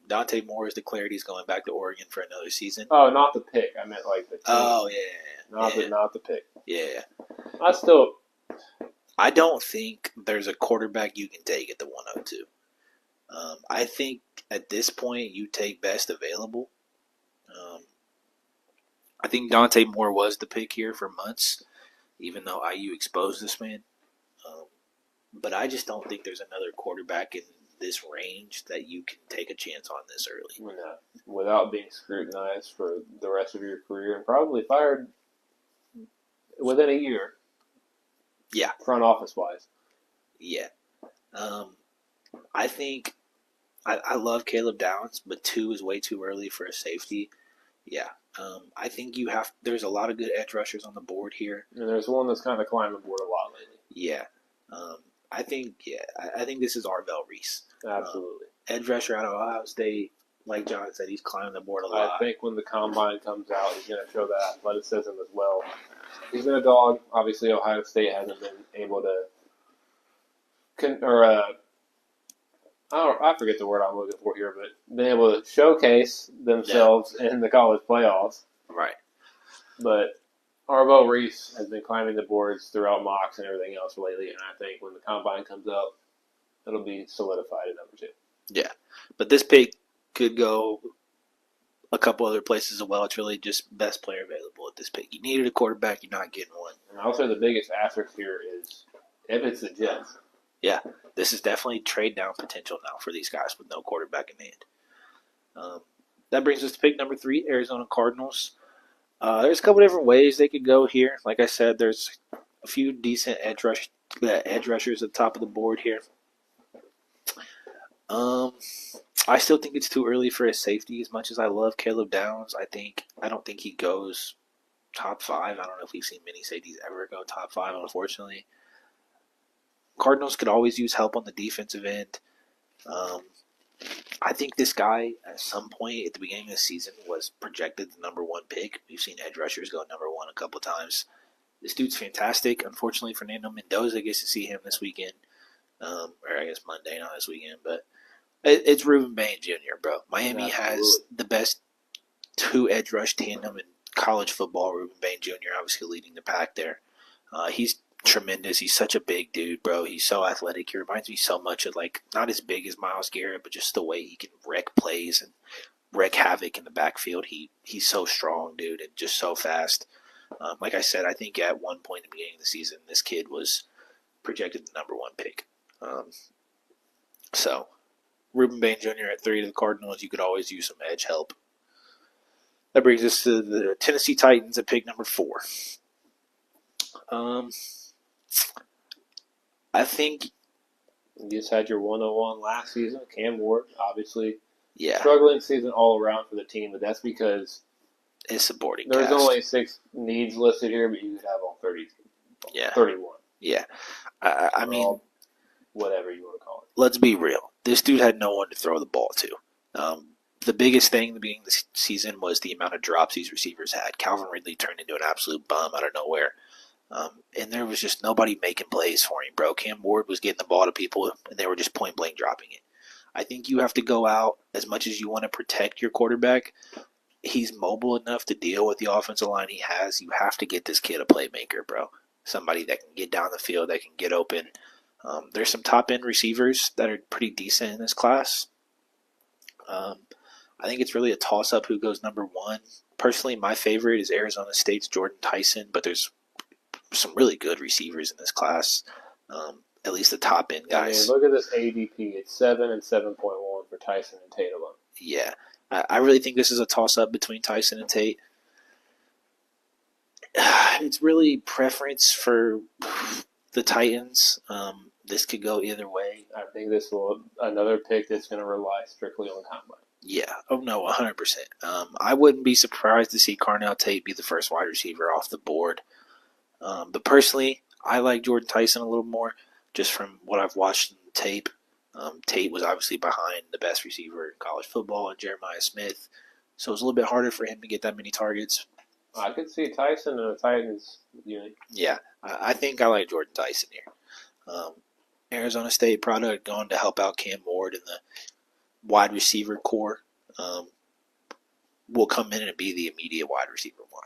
Dante Moore has declared he's going back to Oregon for another season. Oh, not the pick. I meant like the team. Oh, yeah. Not the pick. Yeah. I don't think there's a quarterback you can take at the 102. I think at this point you take best available. I think Dante Moore was the pick here for months, even though IU exposed this man. But I just don't think there's another quarterback in this range that you can take a chance on this early. No, without being scrutinized for the rest of your career and probably fired within a year. Yeah. Front office wise. Yeah. I think I love Caleb Downs, but 2 is way too early for a safety. Yeah. I think there's a lot of good edge rushers on the board here. And there's one that's kind of climbed the board a lot lately. Yeah. I think this is Arvell Reese. Absolutely. Edge rusher out of Ohio State, like John said, he's climbing the board a lot. I think when the combine comes out, he's going to show that athleticism as well. He's been a dog. Obviously, Ohio State hasn't been able to, I forget the word I'm looking for here, but been able to showcase themselves in the college playoffs. Right. But Arvo Reese has been climbing the boards throughout mocks and everything else lately, and I think when the combine comes up, it'll be solidified at number 2. Yeah, but this pick could go a couple other places as well. It's really just best player available at this pick. You needed a quarterback, you're not getting one. And also the biggest asterisk here is if it's the Jets. Yeah, this is definitely trade down potential now for these guys with no quarterback in hand. That brings us to pick number 3, Arizona Cardinals. There's a couple different ways they could go here. Like I said, there's a few decent edge rushers at the top of the board here. I still think it's too early for a safety. As much as I love Caleb Downs, I don't think he goes top 5. I don't know if we've seen many safeties ever go top 5, unfortunately. Cardinals could always use help on the defensive end. I think this guy, at some point at the beginning of the season, was projected the number 1 pick. We've seen edge rushers go number 1 a couple times. This dude's fantastic. Unfortunately, Fernando Mendoza gets to see him this weekend. Or I guess Monday, not this weekend. But it's Ruben Bain Jr., bro. Miami has the best 2 edge rush tandem in college football. Ruben Bain Jr. obviously leading the pack there. He's tremendous. He's such a big dude, bro. He's so athletic. He reminds me so much of, like, not as big as Myles Garrett, but just the way he can wreck plays and wreak havoc in the backfield. He's so strong, dude, and just so fast. Like I said, I think at one point in the beginning of the season, this kid was projected the number 1 pick. So, Ruben Bain Jr. at 3 to the Cardinals. You could always use some edge help. That brings us to the Tennessee Titans at pick number 4. I think you just had your 101 last season. Cam Ward, obviously. Yeah. Struggling season all around for the team, but that's because it's supporting there's cast. only 6 needs listed here, but you could have all 30. Yeah. 31. Yeah. I mean, whatever you want to call it. Let's be real. This dude had no one to throw the ball to. The biggest thing at the beginning of the season was the amount of drops these receivers had. Calvin Ridley turned into an absolute bum out of nowhere. And there was just nobody making plays for him, bro. Cam Ward was getting the ball to people, and they were just point blank dropping it. I think you have to go out as much as you want to protect your quarterback. He's mobile enough to deal with the offensive line he has. You have to get this kid a playmaker, bro. Somebody that can get down the field, that can get open. There's some top-end receivers that are pretty decent in this class. I think it's really a toss-up who goes number one. Personally, my favorite is Arizona State's Jordan Tyson, but there's some really good receivers in this class. At least the top end guys. I mean, look at this ADP. It's 7 and 7.1 for Tyson and Tate alone. Yeah. I really think this is a toss-up between Tyson and Tate. It's really preference for the Titans. This could go either way. I think this will another pick that's going to rely strictly on combine. Yeah. Oh, no, 100%. I wouldn't be surprised to see Carnell Tate be the first wide receiver off the board. But personally, I like Jordan Tyson a little more just from what I've watched in the tape. Tate was obviously behind the best receiver in college football and Jeremiah Smith, so it was a little bit harder for him to get that many targets. I could see Tyson and the Titans unit. Yeah, I think I like Jordan Tyson here. Arizona State product going to help out Cam Ward in the wide receiver core. Will come in and be the immediate wide receiver one.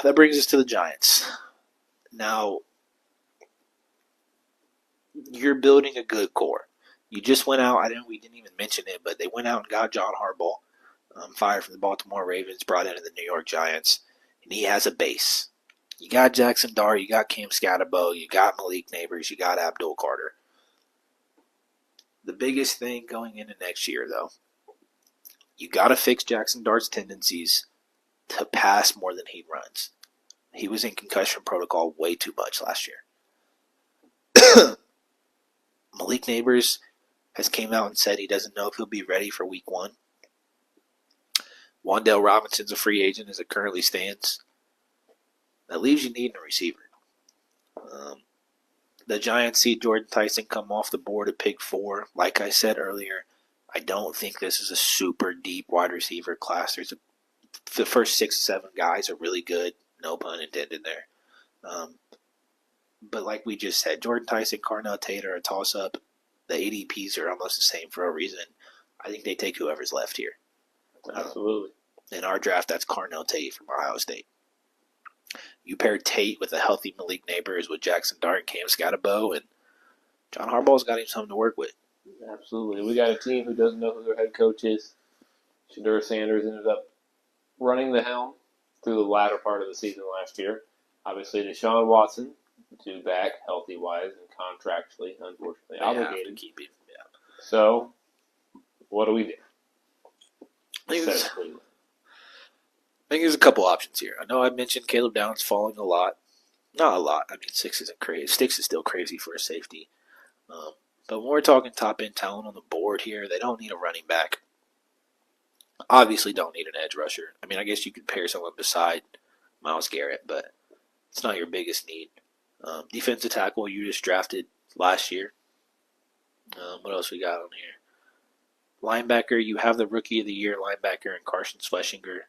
That brings us to the Giants. Now, you're building a good core. You just went out, we didn't even mention it, but they went out and got John Harbaugh, fired from the Baltimore Ravens, brought into the New York Giants, and he has a base. You got Jackson Dart, you got Cam Scatterbo, you got Malik Neighbors, you got Abdul Carter. The biggest thing going into next year, though, you got to fix Jackson Dart's tendencies to pass more than he runs. He was in concussion protocol way too much last year. Malik Neighbors has came out and said he doesn't know if he'll be ready for week one. Wan'Dale Robinson's a free agent as it currently stands. That leaves you needing a receiver. The Giants see Jordan Tyson come off the board at pick 4. Like I said earlier, I don't think this is a super deep wide receiver class. The first 6 or 7 guys are really good. No pun intended there. But like we just said, Jordan Tyson, Carnell Tate are a toss-up. The ADPs are almost the same for a reason. I think they take whoever's left here. Absolutely. In our draft, that's Carnell Tate from Ohio State. You pair Tate with a healthy Malik Neighbors with Jackson Dart and Cam Scatterbo, and John Harbaugh's got him something to work with. Absolutely. We got a team who doesn't know who their head coach is. Shedeur Sanders ended up running the helm through the latter part of the season last year. Obviously, Deshaun Watson, due back healthy-wise and contractually, unfortunately, obligated. Have to keep him. Yeah. So, what do we do? I think there's a couple options here. I know I mentioned Caleb Downs falling a lot. Not a lot. I mean, Sticks is still crazy for a safety. But when we're talking top-end talent on the board here, they don't need a running back. Obviously don't need an edge rusher. I mean, I guess you could pair someone beside Myles Garrett, but it's not your biggest need. Defensive tackle you just drafted last year. What else we got on here? Linebacker, you have the Rookie of the Year linebacker in Carson Schlesinger.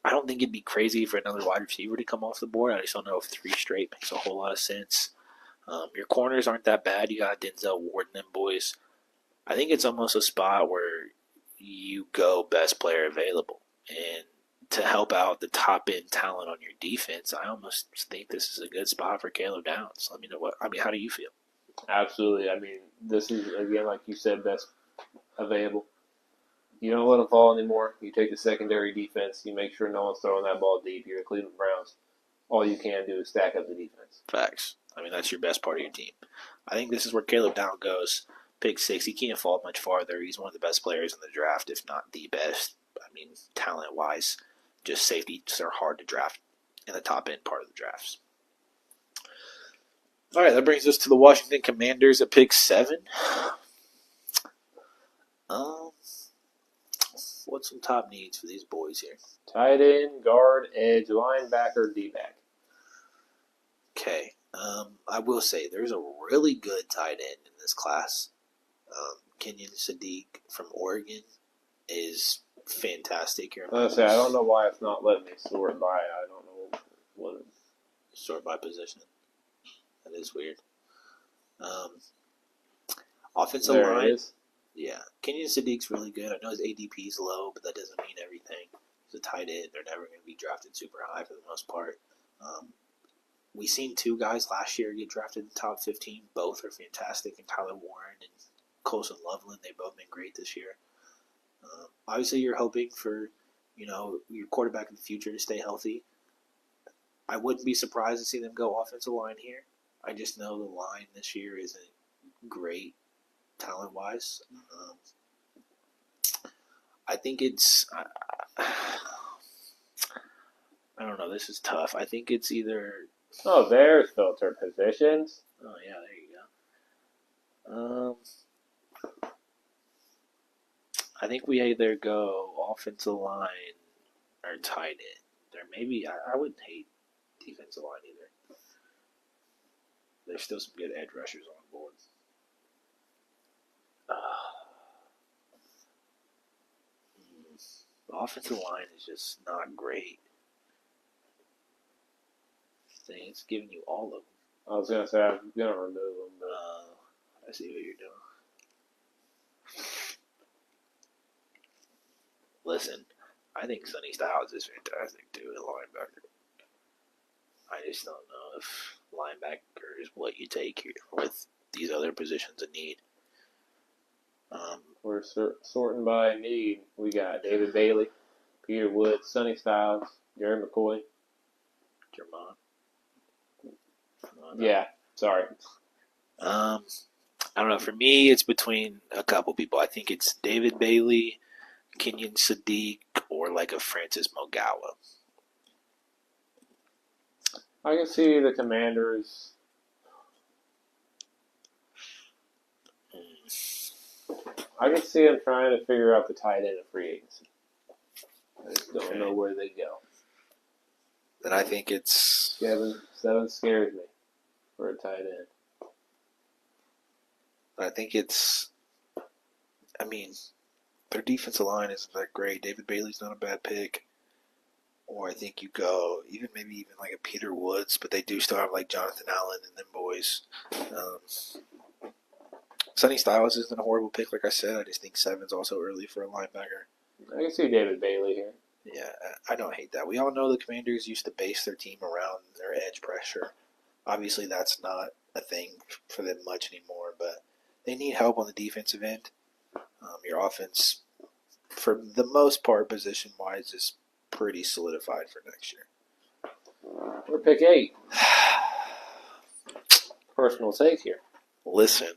I don't think it'd be crazy for another wide receiver to come off the board. I just don't know if 3 straight makes a whole lot of sense. Your corners aren't that bad. You got Denzel Ward and them boys. I think it's almost a spot where you go best player available. And to help out the top-end talent on your defense, I almost think this is a good spot for Caleb Downs. Let me know how do you feel? Absolutely. I mean, this is, again, like you said, best available. You don't let them fall anymore. You take the secondary defense. You make sure no one's throwing that ball deep. You're the Cleveland Browns. All you can do is stack up the defense. Facts. I mean, that's your best part of your team. I think this is where Caleb Downs goes. Pick 6. He can't fall much farther. He's one of the best players in the draft, if not the best. I mean, talent-wise, just safeties are hard to draft in the top-end part of the drafts. All right, that brings us to the Washington Commanders at pick 7. What's some top needs for these boys here? Tight end, guard, edge, linebacker, D-back. Okay. I will say there's a really good tight end in this class. Kenyon Sadiq from Oregon is fantastic here. I don't know why it's not letting me sort by. I don't know what it is. Sort by position. That is weird. Offensive there line. It is. Yeah. Kenyon Sadiq's really good. I know his ADP is low, but that doesn't mean everything. He's a tight end. They're never going to be drafted super high for the most part. We seen 2 guys last year get drafted in the top 15. Both are fantastic, and Tyler Warren and Colson Loveland. They've both been great this year. Obviously, you're hoping for, your quarterback in the future to stay healthy. I wouldn't be surprised to see them go offensive line here. I just know the line this year isn't great talent-wise. I think it's I don't know. This is tough. I think it's either. Oh, there's filter positions. Oh yeah, there you go. I think we either go offensive line or tight end. Or maybe I wouldn't hate defensive line either. There's still some good edge rushers on board. The offensive line is just not great. It's giving you all of them. I was gonna say I'm gonna remove them, but I see what you're doing. Listen, I think Sonny Styles is fantastic too at linebacker. I just don't know if linebacker is what you take here with these other positions of need. we're sorting by need. We got David Bailey, Peter Woods, Sonny Styles, Jerry McCoy. Jermon. Yeah, sorry. I don't know. For me, it's between a couple people. I think it's David Bailey, Kenyon Sadiq, or like a Francis Mogawa. I can see the Commanders. I can see them trying to figure out the tight end of free agency. I just don't know where they go. Then I think it's 7 scares me for a tight end. I think it's. I mean, their defensive line isn't that great. David Bailey's not a bad pick. Or I think you go maybe even like a Peter Woods, but they do still have like Jonathan Allen and them boys. Sonny Styles isn't a horrible pick, like I said. I just think 7's also early for a linebacker. I can see David Bailey here. Yeah, I don't hate that. We all know the Commanders used to base their team around their edge pressure. Obviously, that's not a thing for them much anymore, but they need help on the defensive end. Your offense, for the most part, position-wise, is pretty solidified for next year. We're pick 8. Personal take here. Listen,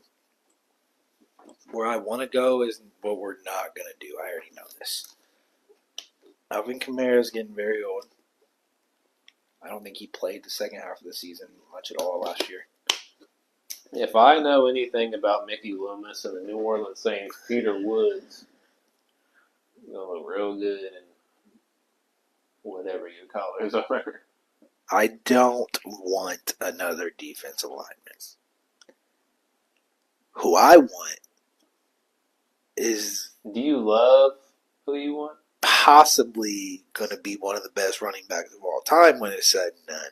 where I want to go is what we're not going to do. I already know this. Alvin Kamara is getting very old. I don't think he played the second half of the season much at all last year. If I know anything about Mickey Loomis and the New Orleans Saints, Peter Woods is going to look real good and whatever you call it over. I don't want another defensive lineman. Who I want is... Do you love who you want? Possibly going to be one of the best running backs of all time when it's said and done.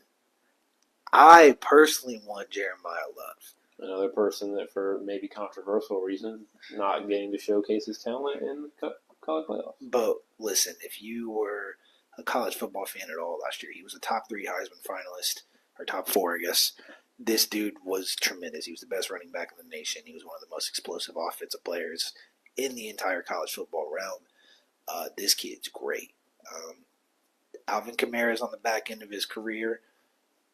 I personally want Jeremiah Love. Another person that, for maybe controversial reasons, not getting to showcase his talent in the college playoffs. But listen, if you were a college football fan at all last year, he was a top 3 Heisman finalist, or top 4, I guess. This dude was tremendous. He was the best running back in the nation. He was one of the most explosive offensive players in the entire college football realm. This kid's great. Alvin Kamara is on the back end of his career.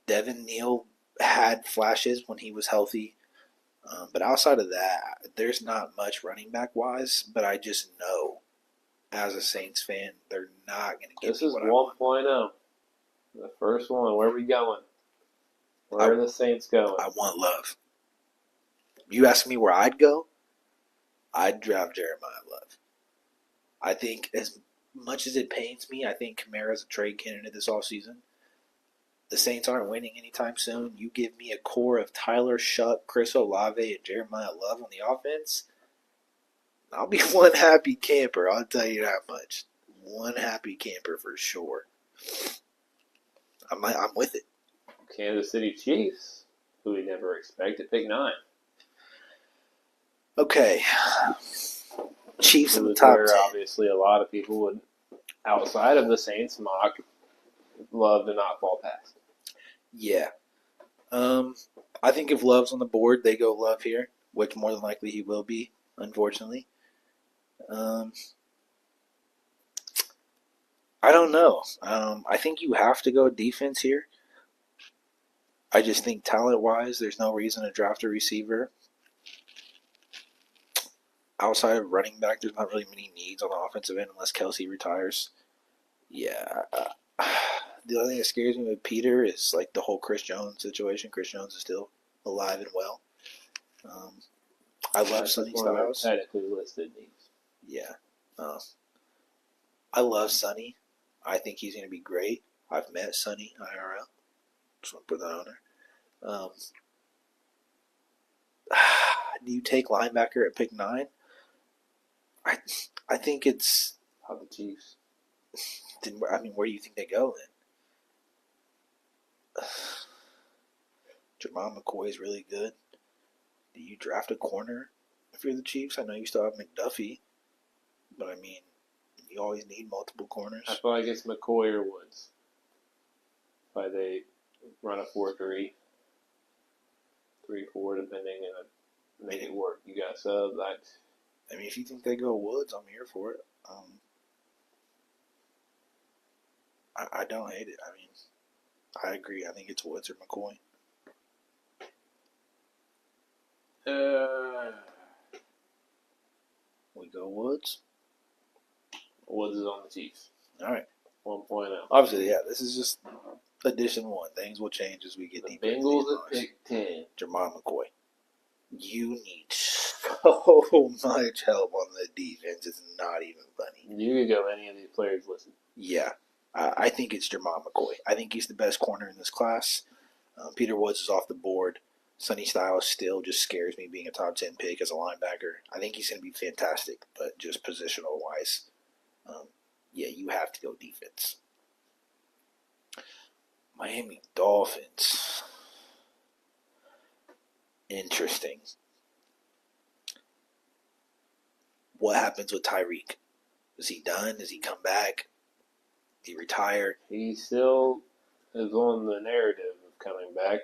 Devin Neal had flashes when he was healthy. But outside of that, there's not much running back wise. But I just know, as a Saints fan, they're not going to give me what I want. This is 1.0. The first one. Where are we going? Where are the Saints going? I want Love. You ask me where I'd go, I'd draft Jeremiah Love. I think as much as it pains me, I think Kamara's a trade candidate this offseason. The Saints aren't winning anytime soon. You give me a core of Tyler Shuck, Chris Olave, and Jeremiah Love on the offense, I'll be one happy camper. I'll tell you that much. One happy camper for sure. I'm with it. Kansas City Chiefs, who we never expected, pick 9. Okay. Chiefs in the top 10. Obviously, a lot of people would, outside of the Saints, mock Love to not fall past. Yeah. I think if Love's on the board, they go Love here, which more than likely he will be. unfortunately. I don't know. I think you have to go defense here. I just think talent-wise, there's no reason to draft a receiver. Outside of running back, there's not really many needs on the offensive end unless Kelsey retires. Yeah. The only thing that scares me with Peter is like the whole Chris Jones situation. Chris Jones is still alive and well. I love Sonny Styles. Technically listed needs. Yeah. I love Sonny. I think he's going to be great. I've met Sonny IRL. Just want to put that on there. Do you take linebacker at pick 9? I think it's. How the Chiefs? Where do you think they go then? Jamal McCoy is really good. Do you draft a corner if you're the Chiefs? I know you still have McDuffie, but you always need multiple corners. I feel like it's McCoy or Woods. Why they run a 4-3, 3-4, depending, and make it work. You got subs. If you think they go Woods, I'm here for it. I don't hate it. I agree. I think it's Woods or McCoy. We go Woods. Woods is on the Chiefs. All right. 1.0. Obviously, yeah. This is just addition 1. Things will change as we get deeper. Bengals at pick 10. Jamal McCoy. You need so much help on the defense. It's not even funny. You could go any of these players listed. Yeah. I think it's Jamal McCoy. I think he's the best corner in this class. Peter Woods is off the board. Sonny Styles still just scares me being a top 10 pick as a linebacker. I think he's going to be fantastic, but just positional-wise, you have to go defense. Miami Dolphins. Interesting. What happens with Tyreek? Is he done? Does he come back? Did he retire? He still is on the narrative of coming back.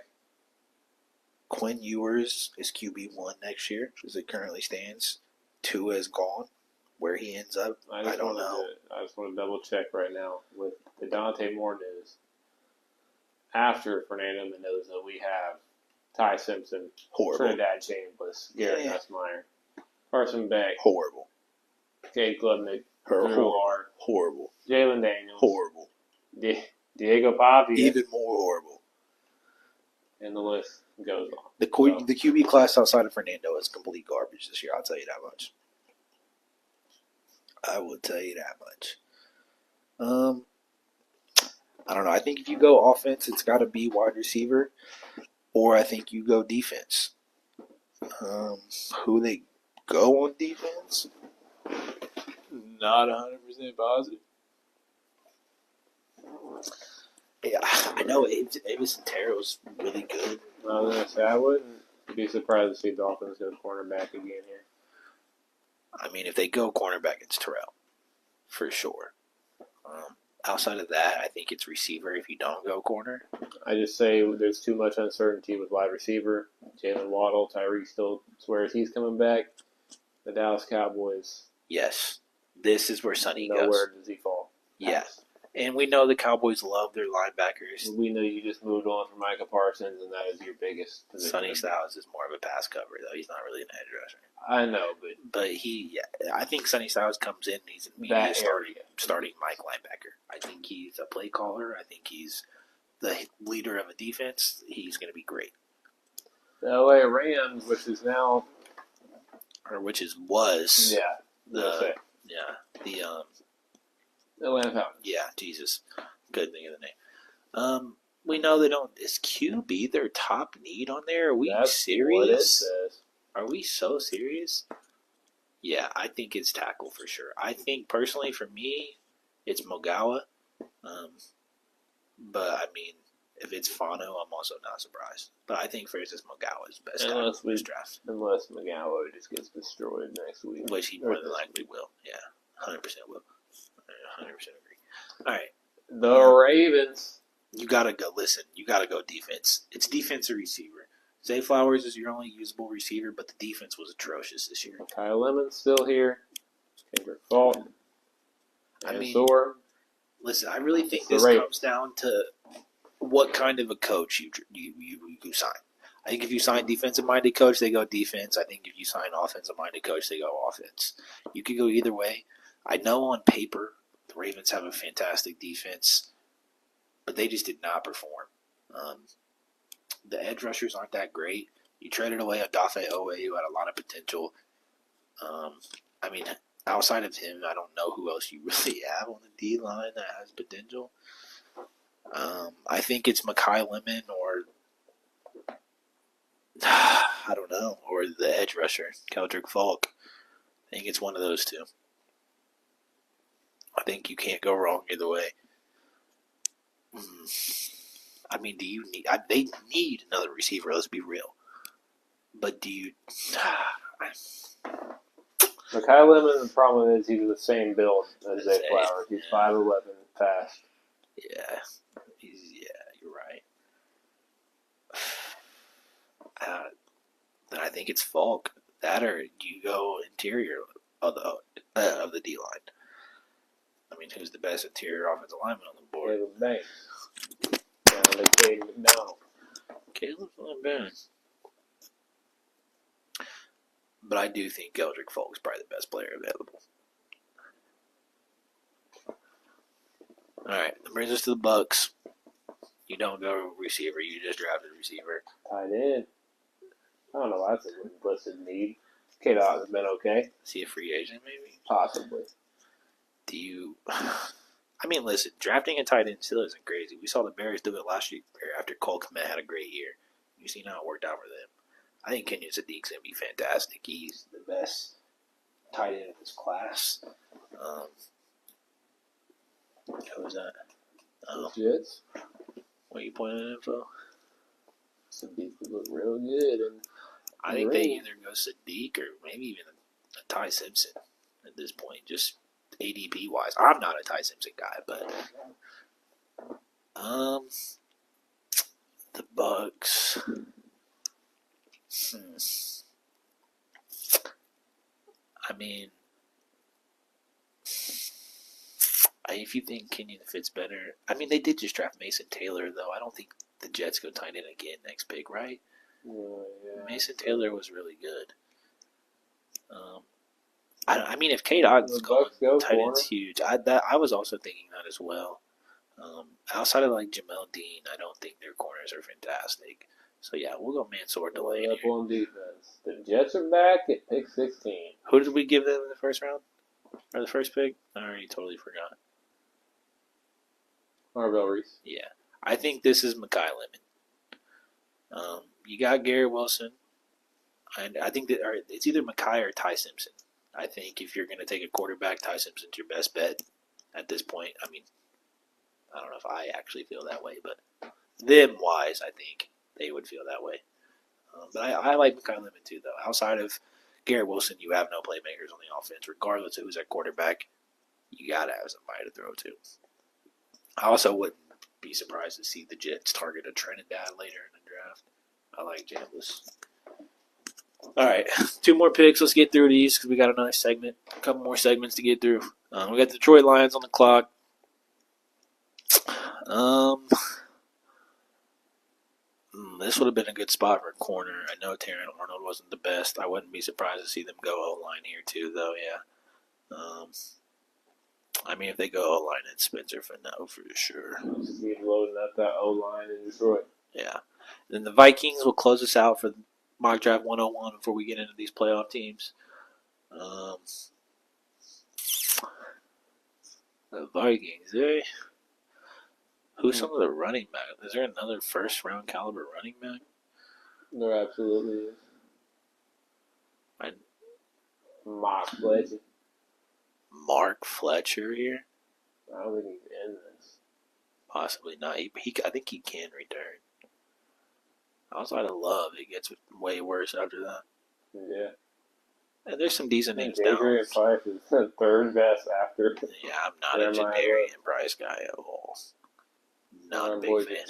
Quinn Ewers is QB1 next year, as it currently stands. Tua is gone. Where he ends up, I don't know. I just want to double check right now with the Dante Moore news. After Fernando Mendoza, we have Ty Simpson, Horrible. Trinidad Chambliss, Garrett Nussmeier, Carson Beck, Horrible. Cade Klubnik, Horrible. Jalen Daniels, Horrible. Diego Pavia, Even more horrible. And the list goes on. The QB class outside of Fernando is complete garbage this year. I'll tell you that much. I will tell you that much. I don't know. I think if you go offense, it's got to be wide receiver, or I think you go defense. Who they go on defense? Not 100% positive. Yeah, I know Avis Terrell's really good. I was going to say, I wouldn't be surprised to see Dolphins go cornerback again here. If they go cornerback, it's Terrell. For sure. Outside of that, I think it's receiver if you don't go corner. I just say there's too much uncertainty with wide receiver. Jalen Waddle, Tyreek still swears he's coming back. The Dallas Cowboys. Yes. This is where Sonny goes. Nowhere does he fall. Yes. And we know the Cowboys love their linebackers. We know you just moved on from Micah Parsons, and that is your biggest position. Sonny Styles is more of a pass cover, though. He's not really an edge rusher. I know, but I think Sonny Styles comes in and he's starting Mike linebacker. I think he's a play caller. I think he's the leader of a defense. He's going to be great. The LA Rams, which was the Atlanta Falcons. Yeah, Jesus. Good thing of the name. We know they don't. Is QB their top need on there? Are we serious? What it says. Are we so serious? Yeah, I think it's tackle for sure. I think personally for me, it's Mogawa. But if it's Fano, I'm also not surprised. But I think Francis Mogawa is best tackle for this draft. Unless Mogawa just gets destroyed next week. Which he more than likely will. Yeah, 100% will. 100% agree. All right. The Ravens. You got to go. Listen, you got to go defense. It's defense or receiver. Zay Flowers is your only usable receiver, but the defense was atrocious this year. Kyle Lemon's still here. Kendrick Falk. I mean, Thor. Listen, I really think this comes down to what kind of a coach you sign. I think if you sign defensive-minded coach, they go defense. I think if you sign offensive-minded coach, they go offense. You could go either way. I know on paper the Ravens have a fantastic defense, but they just did not perform. The edge rushers aren't that great. You traded away Odafe Owe, who had a lot of potential. I mean, outside of him, I don't know who else you really have on the D-line that has potential. I think it's Mekhi Lemon or I don't know, or the edge rusher, Keldrick Falk. I think it's one of those two. I think you can't go wrong either way. I mean, do you need? They need another receiver. Let's be real. But do you? Mekhi Lemon, the problem is he's the same build as Zay Flowers. He's 5'11", fast. Yeah, you're right. Then I think it's Falk. That or you go interior of the D line. I mean, who's the best interior offensive lineman on the board? Caleb Banks. Down to Cade McDonald. Caleb's not bad. But I do think Keldrick Falk's probably the best player available. All right, that brings us to the Bucks. You don't go receiver, you just drafted a receiver. Tight end. I don't know why that's a listed need. K-Dot has been okay. Is he a free agent, maybe? Possibly. Do you... I mean, listen, drafting a tight end still isn't crazy. We saw the Bears do it last year after Cole Kmet had a great year. You seen how it worked out for them. I think Kenyon Sadiq's going to be fantastic. He's the best tight end of his class. Who was that? Jets. What are you pointing at info? Sadiq would look real good. And I think they either go Sadiq or maybe even a Ty Simpson at this point, just ADP wise. I'm not a Ty Simpson guy, but the Bucks. I mean, if you think Kenyon fits better, I mean, they did just draft Mason Taylor, though. I don't think the Jets go tight end again next pick, right? Yeah. Mason Taylor was really good. I mean, if K-Dot's going, tight end's huge. I was also thinking that as well. Outside of like Jamel Dean, I don't think their corners are fantastic. So yeah, we'll go Mansour Delaney. Up on defense. The Jets are back at pick 16. Who did we give them in the first round? Or the first pick? I already totally forgot. Marvell Reese. Yeah. I think this is Mekhi Lemon. You got Garrett Wilson. And I think that it's either Mekhi or Ty Simpson. I think if you're going to take a quarterback, Ty Simpson's your best bet at this point. I mean, I don't know if I actually feel that way, but them-wise, I think they would feel that way. But I like Mekhi Lemon too, though. Outside of Garrett Wilson, you have no playmakers on the offense. Regardless of who's at quarterback, you got to have somebody to throw to. I also wouldn't be surprised to see the Jets target a Trinidad later in the draft. I like Jambus. All right, 2 more picks. Let's get through these because we got another segment, a couple more segments to get through. We got the Detroit Lions on the clock. This would have been a good spot for a corner. I know Terran Arnold wasn't the best. I wouldn't be surprised to see them go O-line here too, though. Yeah. I mean, if they go O-line, it's Spencer Fano for sure. He's loading up that O-line in Detroit. Yeah. Then the Vikings will close us out for Mock Draft 101 before we get into these playoff teams. The Vikings, who's some of the running back? Is there another first-round caliber running back? There absolutely is. Mark Fletcher. Mark Fletcher here? I don't think he's in this. Possibly not. I think he can return. Outside of Love, it gets way worse after that. Yeah. And there's some decent names down. Jadarian Price is the third best after. Yeah, I'm not a Jadarian Price guy at all. Not a big fan.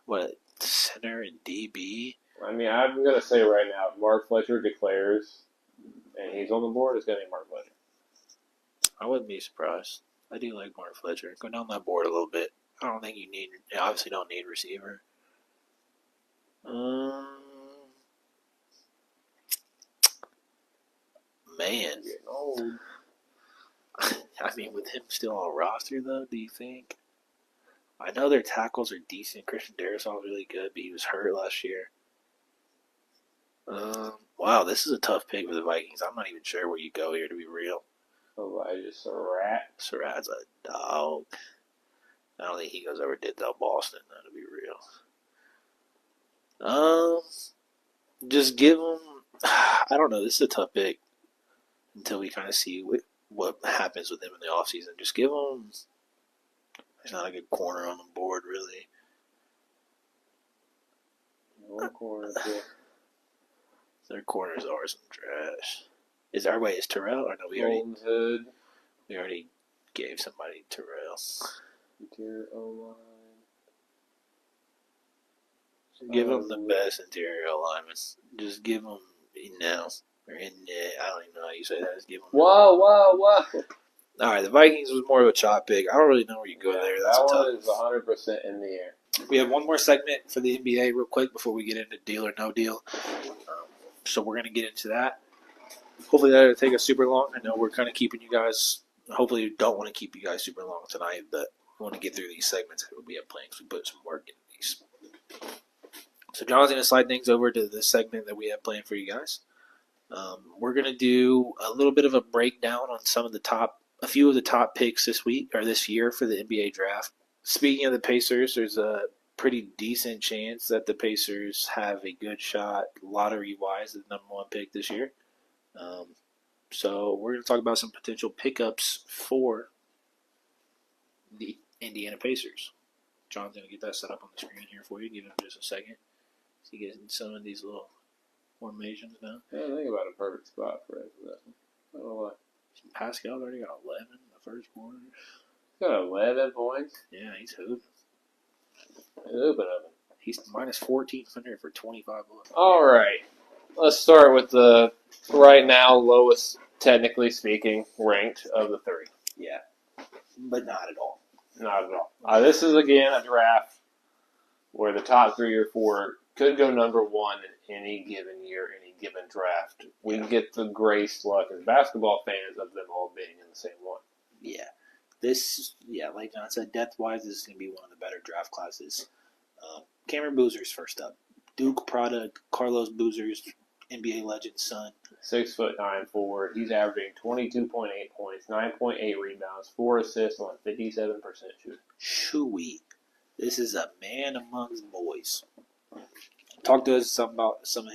what, center and DB? I mean, I'm going to say right now, if Mark Fletcher declares and he's on the board, it's going to be Mark Fletcher. I wouldn't be surprised. I do like Mark Fletcher. Go down that board a little bit. I don't think you obviously don't need receiver. Man. Getting old. I mean, with him still on roster, though, do you think? I know their tackles are decent. Christian Darrisaw's really good, but he was hurt last year. Wow, this is a tough pick for the Vikings. I'm not even sure where you go here, to be real. Elijah Surratt. Surratt's a dog. I don't think he goes over Denzel Boston, though, to be real. Just give him. I don't know. This is a tough pick until we kind of see what happens with him in the offseason. Just give him. There's not a good corner on the board, really. No corner. Their corners are some trash. Is Terrell? Or no, we already gave somebody Terrell. Interior O-line. Give them the best interior alignment. Just give them or I don't even know how you say that. Just give them. Whoa. All right, the Vikings was more of a chop pick. I don't really know where you go there. That's that one is 100% in the air. We have one more segment for the NBA real quick before we get into deal or no deal. So we're going to get into that. Hopefully that'll take us super long. I know we're kind of keeping you guys. Hopefully we don't want to keep you guys super long tonight, but we want to get through these segments that we have planned because we put some work into these. So John's going to slide things over to the segment that we have planned for you guys. We're going to do a little bit of a breakdown on a few of the top picks this week or this year for the NBA draft. Speaking of the Pacers, there's a pretty decent chance that the Pacers have a good shot lottery-wise at the number one pick this year. So we're going to talk about some potential pickups for the Indiana Pacers. John's going to get that set up on the screen here for you. Give him just a second. So you get some of these little formations now. Yeah, I think about a perfect spot for it. I don't know why. Pascal's already got 11 in the first quarter. He's got 11 points. Yeah, he's hooping. He's He's minus 1,400 for 25 bucks. All right. Let's start with the right now lowest, technically speaking, ranked of the three. Yeah, but not at all. Not at all. This is, again, a draft where the top 3 or 4 could go number 1 in any given year, any given draft. We get the grace luck as basketball fans of them all being in the same one. Yeah. Like John said, depth-wise, this is going to be one of the better draft classes. Cameron Boozer's first up. Duke product, Carlos Boozer's NBA legend's son. 6'9" forward. He's averaging 22.8 points, 9.8 rebounds, 4 assists on 57% shooting. Chewy. This is a man amongst boys. Talk to us about some of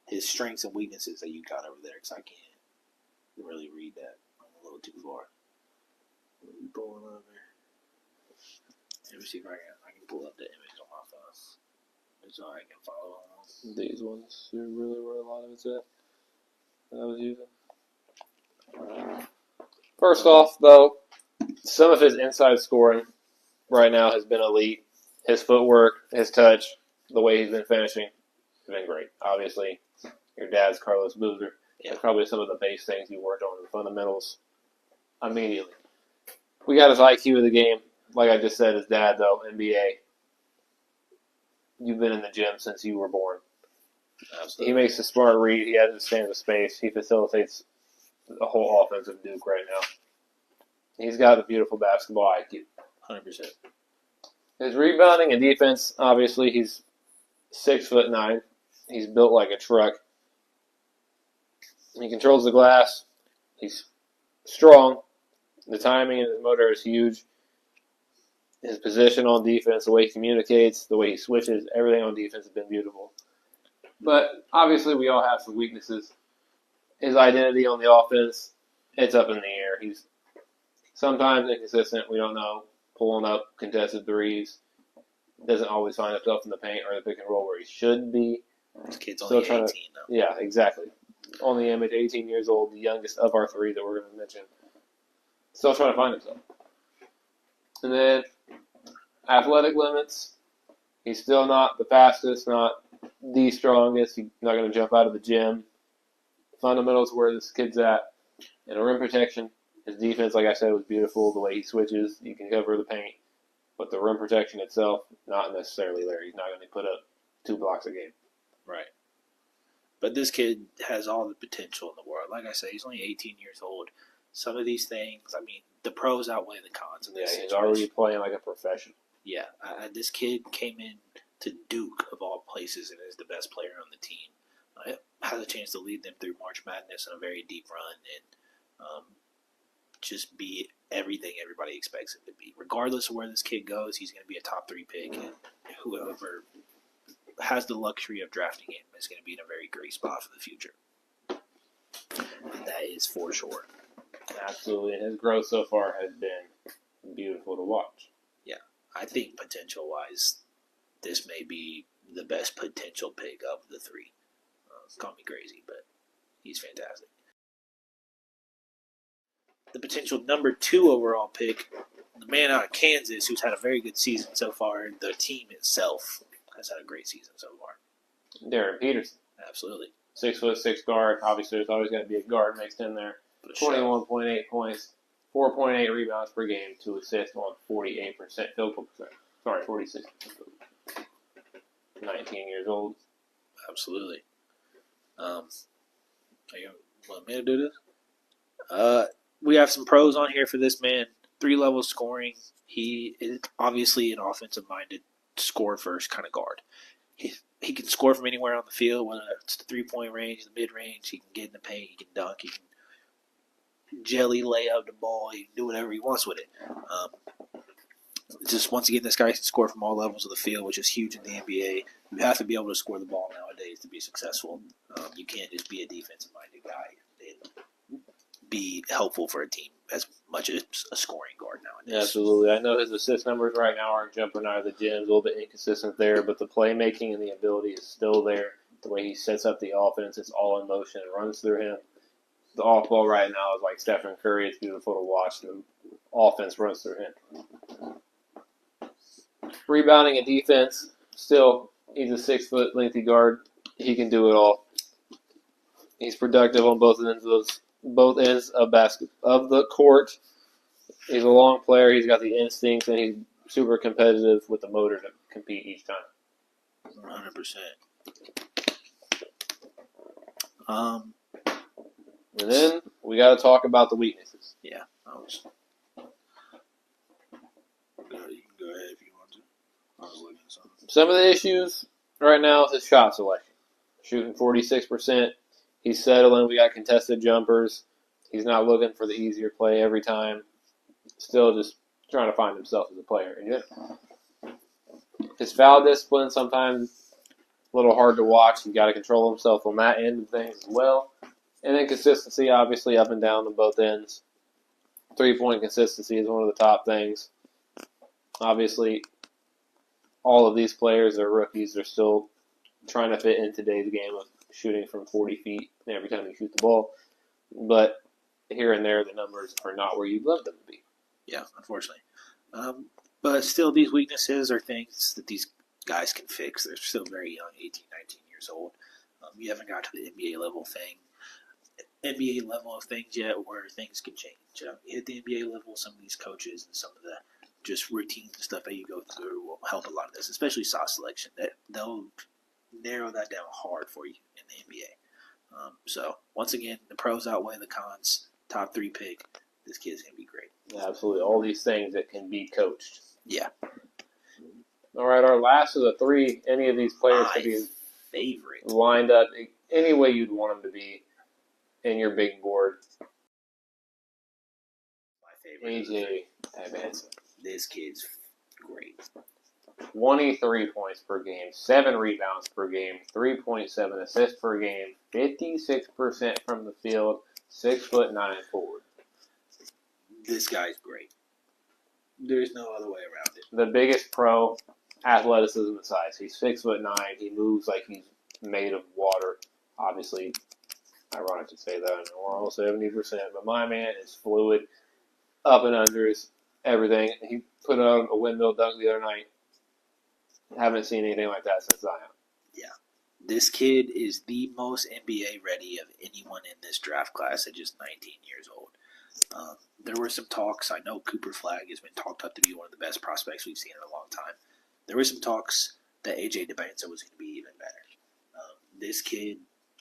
his strengths and weaknesses that you got over there, because I can't really read that. I'm a little too far. What are you pulling over? Let me see if I can pull up the image on my phone. So I can follow along. These ones are really where a lot of it's at that I was using. First off, though, some of his inside scoring right now has been elite. His footwork, his touch, the way he's been finishing has been great. Obviously, your dad's Carlos Boozer. Yeah. That's probably some of the base things you worked on in the fundamentals immediately. We got his IQ of the game. Like I just said, his dad, though, NBA. You've been in the gym since you were born. Absolutely. He makes a smart read. He understands the space. He facilitates the whole offense of Duke right now. He's got a beautiful basketball IQ. 100%. His rebounding and defense, obviously, he's 6'9". He's built like a truck. He controls the glass. He's strong. The timing and his motor is huge. His position on defense, the way he communicates, the way he switches, everything on defense has been beautiful. But obviously we all have some weaknesses. His identity on the offense, it's up in the air. He's sometimes inconsistent. We don't know. Pulling up contested threes. Doesn't always find himself in the paint or the pick and roll where he should be. This kid's only 18 now. Yeah, exactly. On the image, 18 years old, the youngest of our three that we're going to mention. Still trying to find himself. And then athletic limits. He's still not the fastest, not the strongest. He's not going to jump out of the gym. Fundamentals where this kid's at. And rim protection, his defense, like I said, was beautiful. The way he switches, you can cover the paint. But the rim protection itself, not necessarily there. He's not going to put up 2 blocks a game. Right. But this kid has all the potential in the world. Like I said, he's only 18 years old. Some of these things, I mean, the pros outweigh the cons. Yeah, he's already playing like a professional. Yeah, this kid came in to Duke, of all places, and is the best player on the team. Has a chance to lead them through March Madness on a very deep run and just be everything everybody expects him to be. Regardless of where this kid goes, he's going to be a top 3 pick, and whoever has the luxury of drafting him is going to be in a very great spot for the future. And that is for sure. Absolutely, and his growth so far has been beautiful to watch. Yeah, I think potential-wise, this may be the best potential pick of the 3. Call me crazy, but he's fantastic. The potential number 2 overall pick, the man out of Kansas, who's had a very good season so far. The team itself has had a great season so far. Darren Peterson. Absolutely. 6'6" guard. Obviously, there's always going to be a guard mixed in there. 21.8 points, 4.8 rebounds per game, 2 assists on 48% field goal percent. Sorry, 46%. 19 years old. Absolutely. You want me to do this? We have some pros on here for this man. 3-level scoring. He is obviously an offensive-minded, score-first kind of guard. He can score from anywhere on the field, whether it's the 3-point range, the mid-range. He can get in the paint. He can dunk. He can jelly lay up the ball. He can do whatever he wants with it. Just once again, this guy can score from all levels of the field, which is huge in the NBA. You have to be able to score the ball nowadays to be successful. You can't just be a defensive-minded guy and be helpful for a team as much as a scoring guard nowadays. Absolutely. I know his assist numbers right now aren't jumping out of the gym. A little bit inconsistent there, but the playmaking and the ability is still there. The way he sets up the offense, it's all in motion. It runs through him. The off ball right now is like Stephen Curry. It's beautiful to watch. The offense runs through him. Rebounding and defense, still, he's a 6-foot lengthy guard. He can do it all. He's productive on both ends of the court. He's a long player. He's got the instincts, and he's super competitive with the motor to compete each time. 100%. And then we got to talk about the weaknesses. Yeah, you can go ahead if you want to. I was looking at something. Some of the issues right now is his shot selection. Shooting 46%. He's settling. We got contested jumpers. He's not looking for the easier play every time. Still just trying to find himself as a player. And his foul discipline sometimes a little hard to watch. He's got to control himself on that end of things as well. And then consistency, obviously, up and down on both ends. 3-point consistency is one of the top things. Obviously, all of these players are rookies. They're still trying to fit in today's game of shooting from 40 feet every time you shoot the ball. But here and there, the numbers are not where you'd love them to be. Yeah, unfortunately. But still, these weaknesses are things that these guys can fix. They're still very young, 18, 19 years old. You haven't got to the NBA level of things yet where things can change. You hit the NBA level, some of these coaches and some of the just routines and stuff that you go through will help a lot of this, especially shot selection. They'll narrow that down hard for you in the NBA. So, once again, the pros outweigh the cons. Top 3 pick. This kid's going to be great. Yeah, absolutely. All these things that can be coached. Yeah. All right, our last of the 3, any of these players could be favorite lined up any way you'd want them to be in your big board. My favorite. AJ Evanson. This kid's great. 23 points per game, 7 rebounds per game, 3.7 assists per game, 56% from the field, 6'9" forward. This guy's great. There's no other way around it. The biggest pro, athleticism and size. He's 6'9". He moves like he's made of water. Obviously, ironic to say that. We're almost 70%, but my man is fluid, up and under his everything. He put on a windmill dunk the other night. Haven't seen anything like that since Zion. This kid is the most NBA ready of anyone in this draft class at just 19 years old. There were some talks. I know Cooper Flagg has been talked up to be one of the best prospects we've seen in a long time. There were some talks that AJ DeBanza was going to be even better. This kid,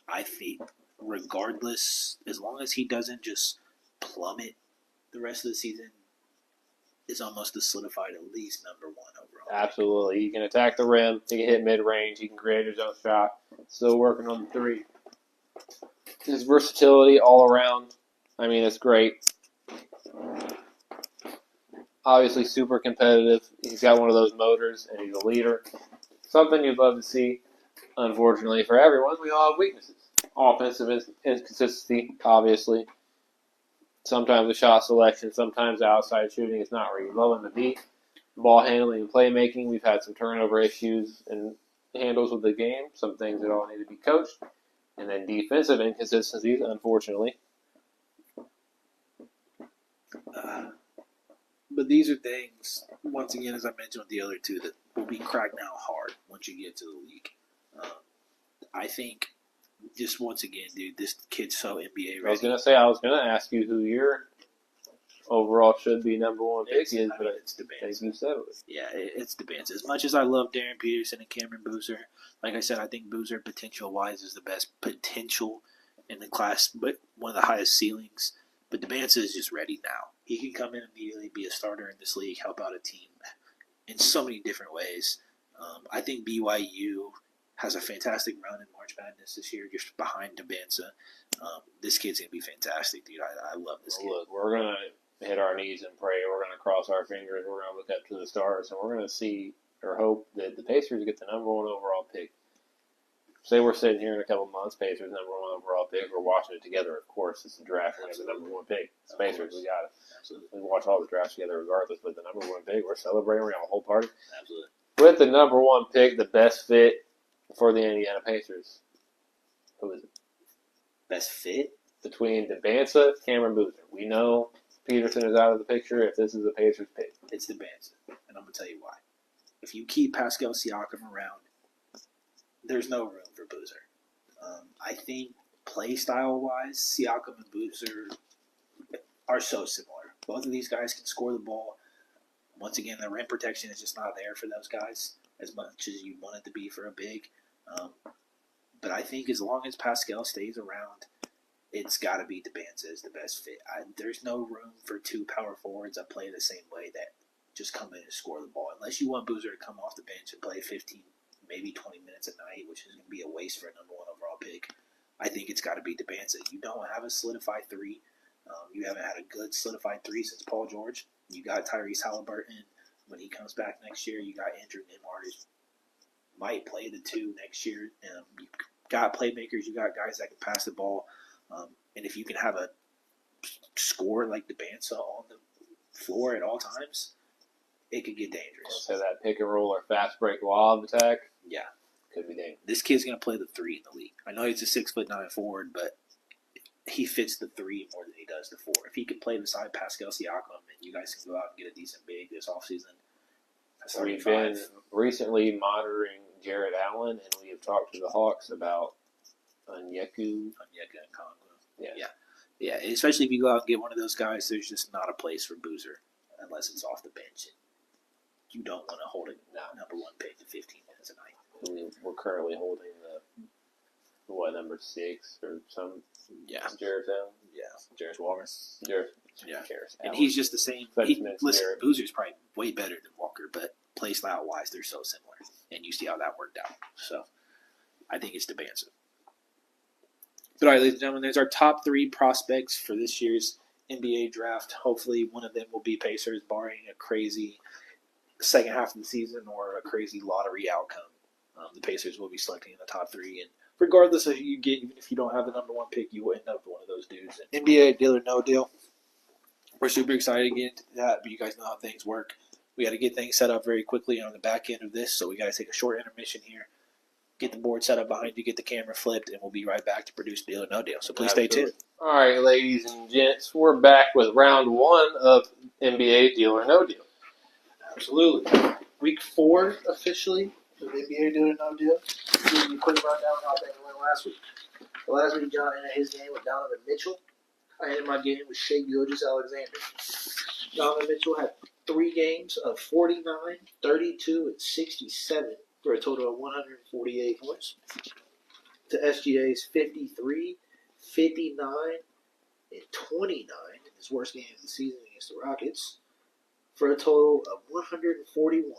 I think, regardless, as long as he doesn't just plummet the rest of the season, is almost a solidified at least number one overall. Absolutely. He can attack the rim. He can hit mid-range. He can create his own shot. Still working on the three. His versatility all around, I mean, it's great. Obviously super competitive. He's got one of those motors, and he's a leader. Something you'd love to see. Unfortunately for everyone, we all have weaknesses. Offensive inconsistency, obviously. Sometimes the shot selection, sometimes the outside shooting is not where you love him to be. Ball handling and playmaking, we've had some turnover issues and handles with the game. Some things that all need to be coached. And then defensive inconsistencies, unfortunately. But these are things, once again, as I mentioned with the other two, that will be cracked down hard once you get to the league. I think, just once again, dude, this kid's so NBA ready. I was going to ask you who your overall should be number one pick is, but it's DeBanza. I think you said it. Yeah, it's DeBanza. As much as I love Darren Peterson and Cameron Boozer, like I said, I think Boozer potential-wise is the best potential in the class, but one of the highest ceilings. But DeBanza is just ready now. He can come in immediately, be a starter in this league, help out a team in so many different ways. I think BYU has a fantastic run in March Madness this year, just behind DeBanza. This kid's going to be fantastic, dude. I love this kid. Look, we're going to hit our knees and pray. We're going to cross our fingers. We're going to look up to the stars, and we're going to see or hope that the Pacers get the number one overall pick. Say we're sitting here in a couple months, Pacers number one overall pick. We're watching it together, of course. It's a draft. We have the number one pick. It's Pacers. We got it. Absolutely. We watch all the drafts together regardless, but the number one pick, we're celebrating. We're going to have a whole party. Absolutely. With the number one pick, the best fit for the Indiana Pacers. Who is it? Best fit? Between DeBanza, Cameron Boozer. We know Peterson is out of the picture if this is a Pacers pick. It's DeBanza, and I'm going to tell you why. If you keep Pascal Siakam around, there's no room for Boozer. I think play style-wise, Siakam and Boozer are so similar. Both of these guys can score the ball. Once again, the rim protection is just not there for those guys as much as you want it to be for a big. But I think as long as Pascal stays around, it's got to be DeBanza is the best fit. There's no room for two power forwards that play the same way that just come in and score the ball. Unless you want Boozer to come off the bench and play 15, maybe 20 minutes a night, which is going to be a waste for a number one overall pick. I think it's got to be DeBanza. You don't have a solidified three. You haven't had a good solidified three since Paul George. You got Tyrese Halliburton. When he comes back next year, you got Andrew Nembhard, who might play the two next year. You got playmakers. You got guys that can pass the ball. And if you can have a score like DeBanza on the floor at all times, it could get dangerous. So that pick and roll or fast break lob attack, yeah, could be dangerous. This kid's going to play the three in the league. I know he's a 6'9" forward, but he fits the three more than he does the four. If he could play beside Pascal Siakam, and you guys can go out and get a decent big this offseason, that's We've been recently monitoring Jared Allen, and we have talked to the Hawks about Onyeka and Kongwu. Yeah. Especially if you go out and get one of those guys, there's just not a place for Boozer unless it's off the bench. You don't want to hold a number one pick to 15 minutes a night. We're currently holding number 6 or some. Yeah. Jared Allen. Yeah. Jarris Walker. Yeah. And he's just the same. Listen, Boozer's probably way better than Walker, but play style wise, they're so similar. And you see how that worked out. So I think it's DeBanza. But all right, ladies and gentlemen, there's our top 3 prospects for this year's NBA draft. Hopefully one of them will be Pacers, barring a crazy second half of the season or a crazy lottery outcome. The Pacers will be selecting in the top 3. And regardless of who you get, even if you don't have the number 1 pick, you will end up with one of those dudes. And NBA deal or no deal. We're super excited to get into that, but you guys know how things work. We got to get things set up very quickly on the back end of this, so we got to take a short intermission here. Get the board set up behind you, get the camera flipped, and we'll be right back to produce Deal or No Deal. So please stay tuned. All right, ladies and gents, we're back with round 1 of NBA Deal or No Deal. Absolutely. week 4 officially. The NBA doing no deal. Give you a quick rundown of how things went last week. Last week, John ended his game with Donovan Mitchell. I ended my game with Shea Gilgeous-Alexander. Donovan Mitchell had 3 games of 49, 32, and 67 for a total of 148 points. To SGA's 53, 59, and 29 in his worst game of the season against the Rockets for a total of 141,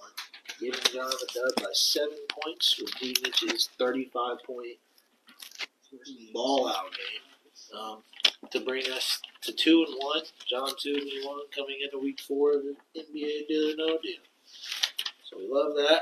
giving John a dub by 7 points with D. Mitch's 35-point ball-out game. To bring us to 2-1, John 2-1 coming into week 4 of the NBA Deal or No Deal. So we love that.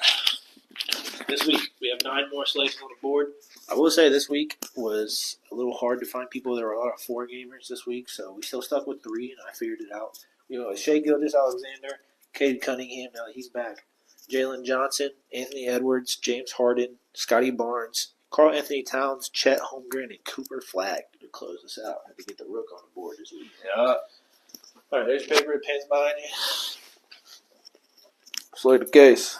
This week we have 9 more slates on the board. I will say this week was a little hard to find people. There were a lot of 4 gamers this week, so we still stuck with 3, and I figured it out. You know, Shea Gilgeous-Alexander, Cade Cunningham, now that he's back, Jalen Johnson, Anthony Edwards, James Harden, Scotty Barnes, Karl Anthony Towns, Chet Holmgren, and Cooper Flagg to close us out. I had to get the Rook on the board this week. Yeah. All right, there's paper and pens behind you. Slate the case.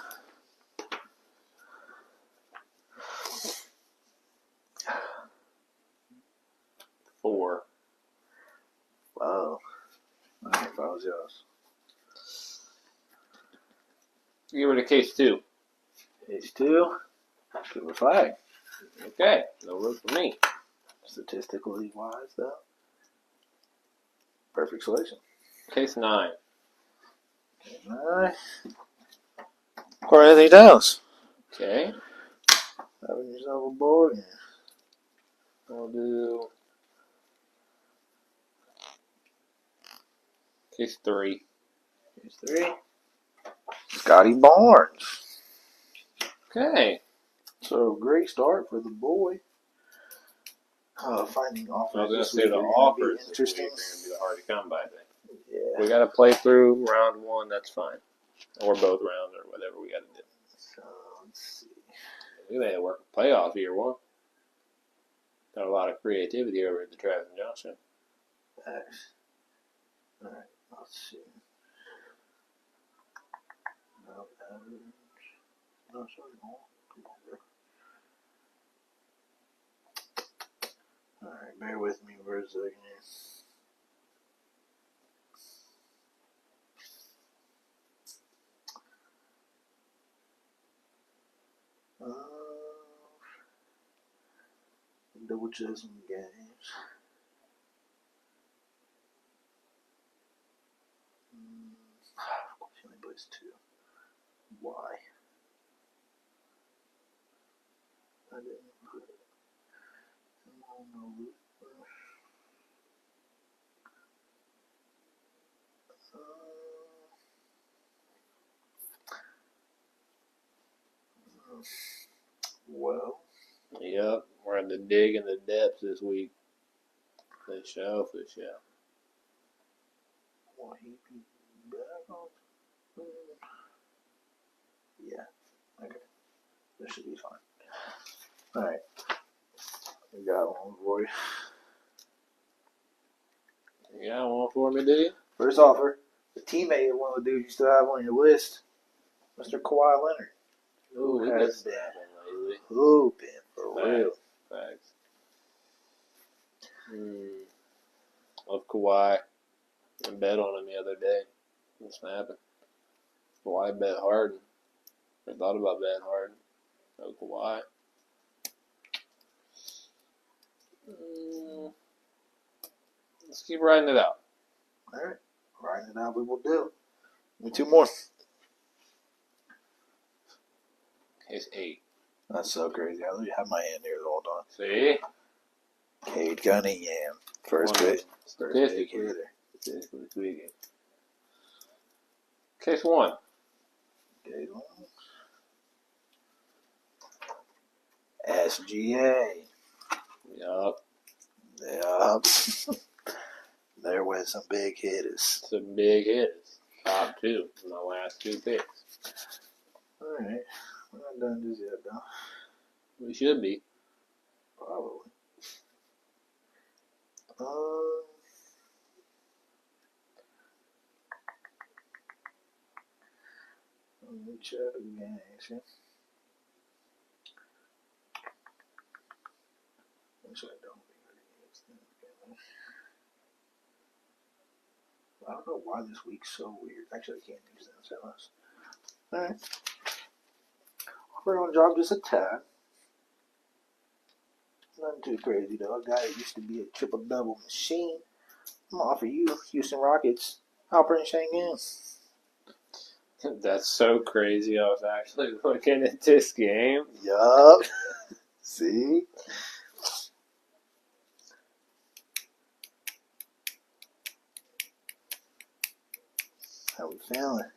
Four. Wow. I think if I was yours. Give it a case 2. Case 2. Cooper Flagg. Okay. No room for me. Statistically wise, though. Perfect selection. Case 9. All right. Karl Anthony Towns. Okay. Having yourself a board. We'll do case 3. Case 3. Scotty Barnes. Okay. So, great start for the boy. Finding offers. I was going to this say week the are gonna offers be this week interesting. are going to be the hard to come by thing. Yeah. We got to play through round 1. That's fine. Or both rounds or whatever we got to do. So, let's see. We may have worked a playoff year 1. Got a lot of creativity over at the Travis and Josh show. Thanks. All right. Let's see. No, average. No, sorry. No. Come on, bro. All right. Bear with me for a second. Double check some games. Of course, he only plays 2. Why? I didn't put him on the loop. Well. Yep. We're in the dig in the depths this week. For sure. Will he be back on? Yeah. Okay. This should be fine. Alright. We got one for you. You got one for me, do you? First offer. The teammate of one of the dudes you still have on your list. Mr. Kawhi Leonard. Ooh, Who he has been been snapping lately. hooping for real. Facts. Love Kawhi. I bet on him the other day. What's snapping? Kawhi bet Harden. I thought about betting Harden. No Kawhi. Let's keep riding it out. Alright. Riding it out we will do. Give me 2 more. Case 8. That's so crazy. I literally have my hand there the whole time. See? Cade Cunningham. First One big statistically hitter. speaking. Case 1. Cade SGA. Yup. Yup. There were some big hitters. Some big hits. Top 2 in the last 2 picks. Alright. We're not done just yet, though. We should be. Probably. Let me check again. I don't know why this week's so weird. Actually, I can't use that so much. Alright. We're going to drop just a tad. Nothing too crazy, though. A guy that used to be a triple-double machine. I'm going to offer you Houston Rockets. Alperen Sengun. That's so crazy. I was actually looking at this game. Yup. See? How we feeling?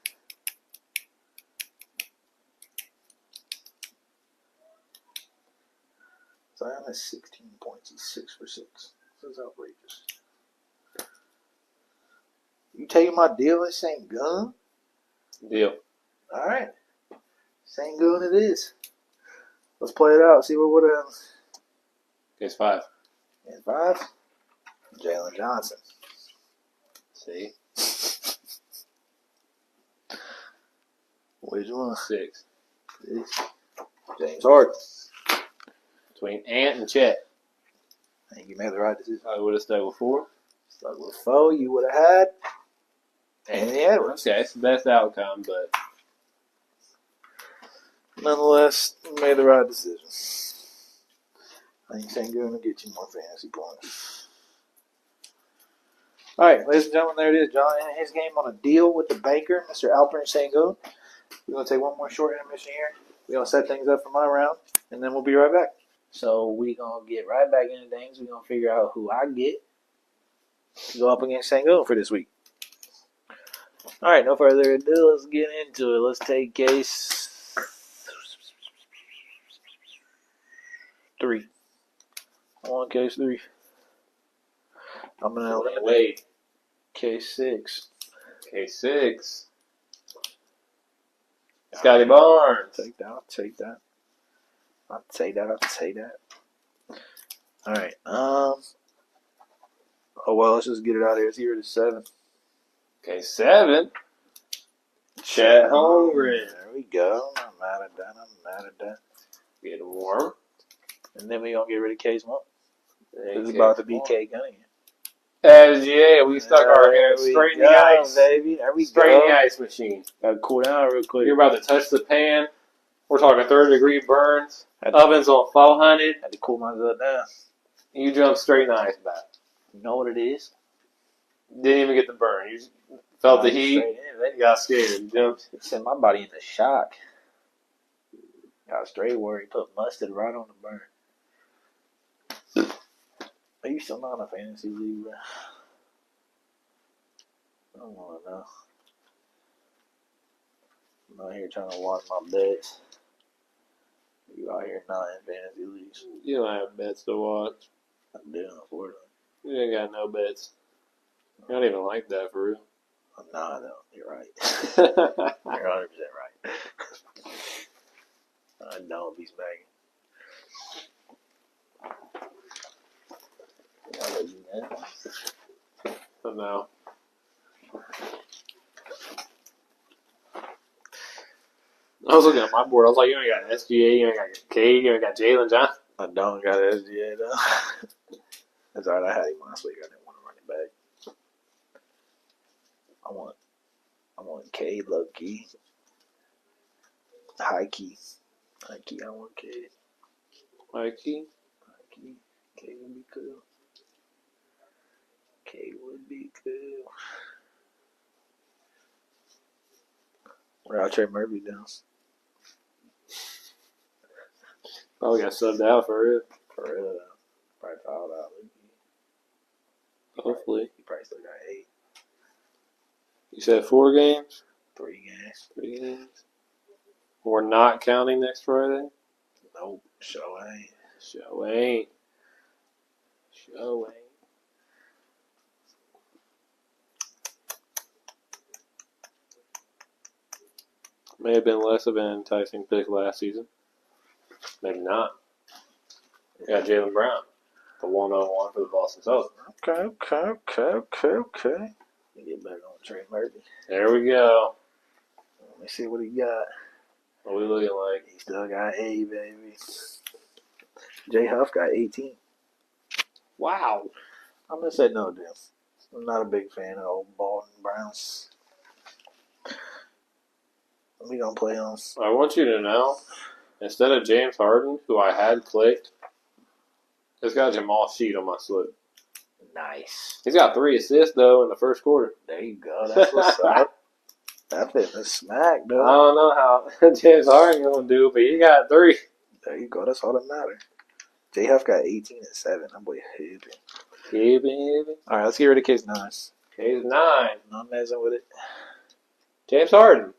Zion has 16 points. He's 6 for 6. This is outrageous. You taking my deal in Sengun? Deal. All right. Sengun it is. Let's play it out. See what else. Case 5. Case 5. Jalen Johnson. See? Which one? 6. James Harden. Between Ant and Chet. I think you made the right decision. I would have stuck with 4. Stuck with 4, you would have had. And the Edwards. Okay, it's the best outcome, but nonetheless, made the right decision. I think Sengun will get you more fantasy points. All right, ladies and gentlemen, there it is. John ended his game on a deal with the banker, Mr. Alperen Sengun. We're going to take one more short intermission here. We're going to set things up for my round, and then we'll be right back. So we're going to get right back into things. We're going to figure out who I get to go up against Sengun for this week. All right, no further ado. Let's get into it. Let's take case 3. I want case 3. I'm going to eliminate case 6. Case 6. Scotty Barnes. Take that. I'll take that. All right. Oh, well, let's just get it out of here. It's here to 7. Case 7. Chet Holmgren. There we go. I'm mad at that. Get warm. And then we're going to get rid of case 1. This is Case about to be 1. K Gunningham. Yeah, we stuck our hair straight in the ice. Baby. There we straight go. in the ice machine. Got to cool down real quick. You're about to touch the pan. We're talking 3rd-degree burns. Oven's on 400. Had to cool myself down. You jumped straight in the ice bath. You know what it is? Didn't even get the burn. You felt the heat. You got scared. Jumped. It sent my body into shock. Got straight worried. Put mustard right on the burn. Are you still not in a fantasy league, bro? I don't want to know. I'm out here trying to watch my bets. You out here not in fantasy leagues. You don't have bets to watch. I do, unfortunately. You ain't got no bets. You don't even like that for real. No, I don't. You're right. You're 100% right. I don't be smacking. I'll let you know. But no. I was looking at my board. I was like, you ain't got SGA, you ain't got Cade, you ain't got Jalen Johnson. I don't got SGA, though. That's all right. I had him last week. I didn't want to run it back. I want Cade low key. High key. I want Cade. High key? Cade would be cool. Where I trade Murphy down. Probably got subbed out for real. Probably fouled out. Hopefully. He probably still got 8. You said 4 games? 3 games. 3 games. We're not counting next Friday? Nope. Show ain't. Show ain't. May have been less of an enticing pick last season. Maybe not. We got Jaylen Brown, the 101 for the Boston Celtics. Okay. Get back on Trey Murphy. There we go. Let me see what he got. What we looking like? He still got A, baby. J Huff got 18. Wow. I'm going to say no, deal. I'm not a big fan of old Baldwin Browns. We going to play on. I want you to know, instead of James Harden, who I had clicked, this got Jamal Sheet on my slip. Nice. He's got 3 assists, though, in the first quarter. There you go. That's what's up. That fit the smack, though. I don't know how James Harden going to do, but he got 3. There you go. That's all that matters. J Huff got 18 and 7. That boy hooping. Hooping. All right, let's get rid of case 9. Case 9. Not messing with it. James Harden.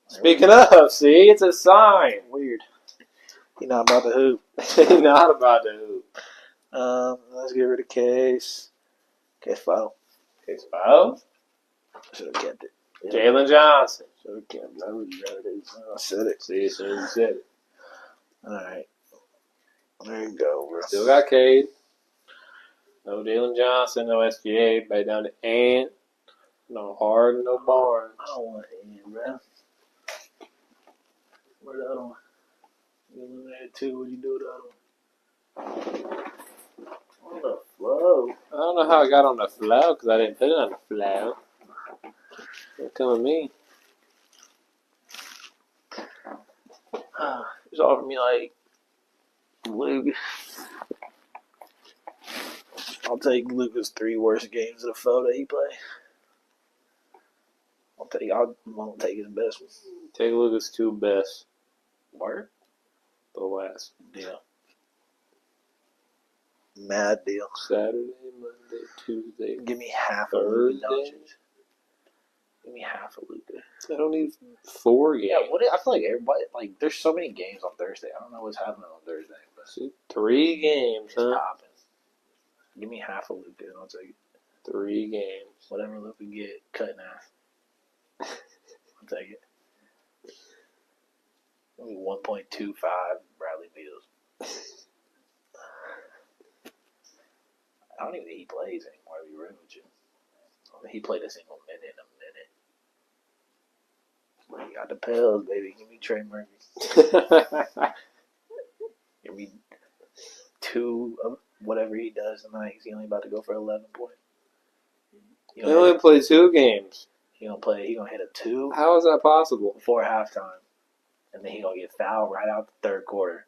Speaking of, see, it's a sign. Weird. He not about to hoop. He's not about to hoop. Let's get rid of case. Case 5. Case 5. Should have kept it. Yeah. Jalen Johnson. Should have kept it. I really read it. I said it. See, as soon as you said it. All right. There you go, bro. Still got Cade. No Jalen Johnson, no SGA. Back down to Ant. No Harden, no Barnes. I don't want Ant, bro. Where the other one? You eliminated 2. What'd you do with the other one? On the flow. I don't know how I got on the flow because I didn't put it on the flow. Don't come with me. Just offered me like Luke. I'll take Luka's 3 worst games of the foe that he play. I won't take his best one. Take Lucas' 2 best. Word? The last. Deal. Mad deal. Saturday, Monday, Tuesday. Give me half Thursday. of Luka. Give me half of Luka. I don't need 4 games. Yeah, I feel like everybody, there's so many games on Thursday. I don't know what's happening on Thursday. But See, 3 games, huh? Popping. Give me half of Luka and I'll take it. 3 games. Whatever Luka get, cut in half. I'll take it. Only 1.25 Bradley Beals. I don't even think he plays anymore, to be real with you. He played a single minute in a minute. But he got the pills, baby. Give me Trey Murphy. Give me 2 of whatever he does tonight. He's only about to go for 11 points. He only played 2 games. He gonna hit a 2 How is that possible? before halftime. And then he gonna get fouled right out the third quarter.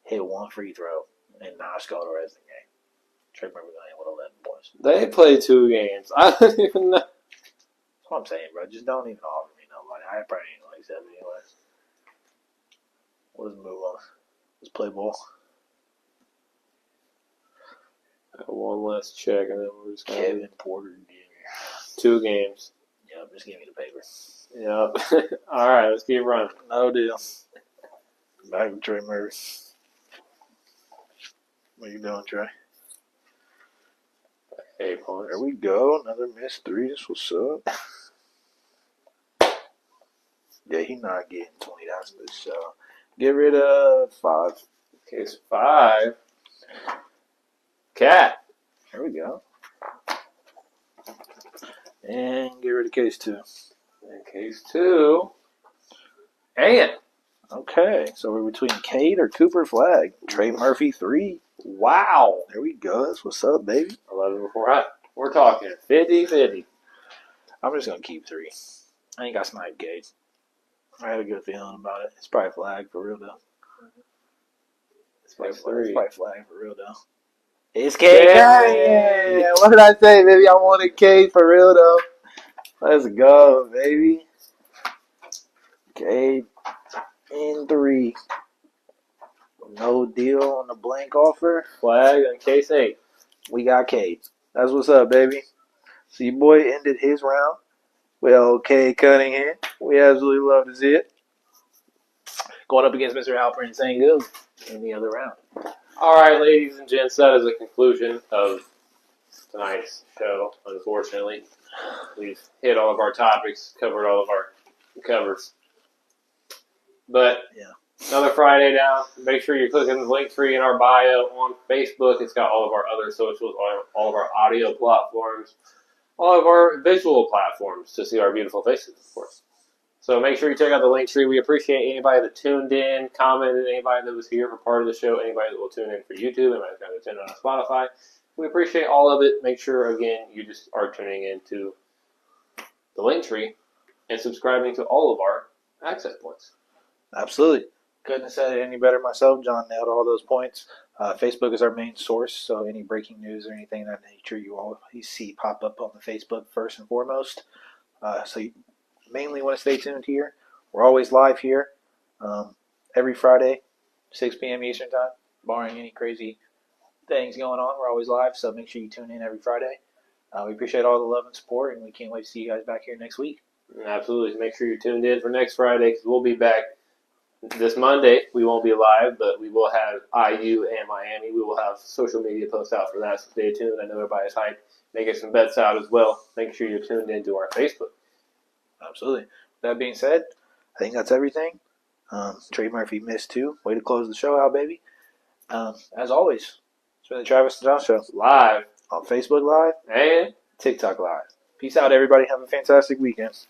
Hit 1 free throw and not score the rest of the game. Trey Murphy gonna hit with 11 points. They played 2 games. I don't even know. That's what I'm saying, bro. Just don't even offer me nobody. I probably ain't like 7 anyways. Let's move on. Let's play ball. One last check, and then we're just going Kevin Porter Jr. 2 games. Yep, just give me the paper. Yep. All right, let's keep running. No deal. Back to Trey Murphy. What you doing, Trey? 8 points. There we go. Another missed 3. That's what's up. Yeah, he not getting 20. That's a good show. Get rid of 5. Case 5. Cat. There we go. And get rid of case 2. And case 2. Ant. Okay, so we're between Cade or Cooper Flag. Trey Murphy 3. Wow. There we go. That's what's up, baby. 11 before I. We're talking 50-50. I'm just going to keep 3. I ain't got sniped Cade. I had a good feeling about it. It's probably flag for real, though. It's probably flag for real, though. It's Cade. Yeah. What did I say, baby? I wanted Cade for real, though. Let's go, baby. Cade in 3. No deal on the blank offer. Flag on case 8. We got Cade. That's what's up, baby. So your boy ended his round with OK Cunningham. We absolutely love to see it. Going up against Mr. Alpern and St. Good in the other round. All right, ladies and gents, that is the conclusion of tonight's show. Unfortunately, we've hit all of our topics, covered all of our covers. But another Friday down. Make sure you're clicking the link tree in our bio on Facebook. It's got all of our other socials, all of our audio platforms, all of our visual platforms to see our beautiful faces, of course. So make sure you check out the link tree. We appreciate anybody that tuned in, commented, anybody that was here for part of the show, anybody that will tune in for YouTube, anybody that's going to tune in on Spotify. We appreciate all of it. Make sure, again, you just are tuning into the link tree and subscribing to all of our access points. Absolutely. Couldn't have said it any better myself. John nailed all those points. Facebook is our main source, so any breaking news or anything of that nature you always see pop up on the Facebook first and foremost. So you mainly want to stay tuned here. We're always live here every Friday, 6 p.m. Eastern Time, barring any crazy things going on. We're always live, so make sure you tune in every Friday. We appreciate all the love and support, and we can't wait to see you guys back here next week. Absolutely. Make sure you're tuned in for next Friday because we'll be back this Monday. We won't be live, but we will have IU and Miami. We will have social media posts out for that, so stay tuned. I know everybody's hyped. Making some bets out as well. Make sure you're tuned into our Facebook. Absolutely. That being said, I think that's everything. Trey Murphy missed two. Way to close the show out, baby. As always, it's been the Travis and John Show. Live On Facebook Live and TikTok Live. Peace out, everybody. Have a fantastic weekend.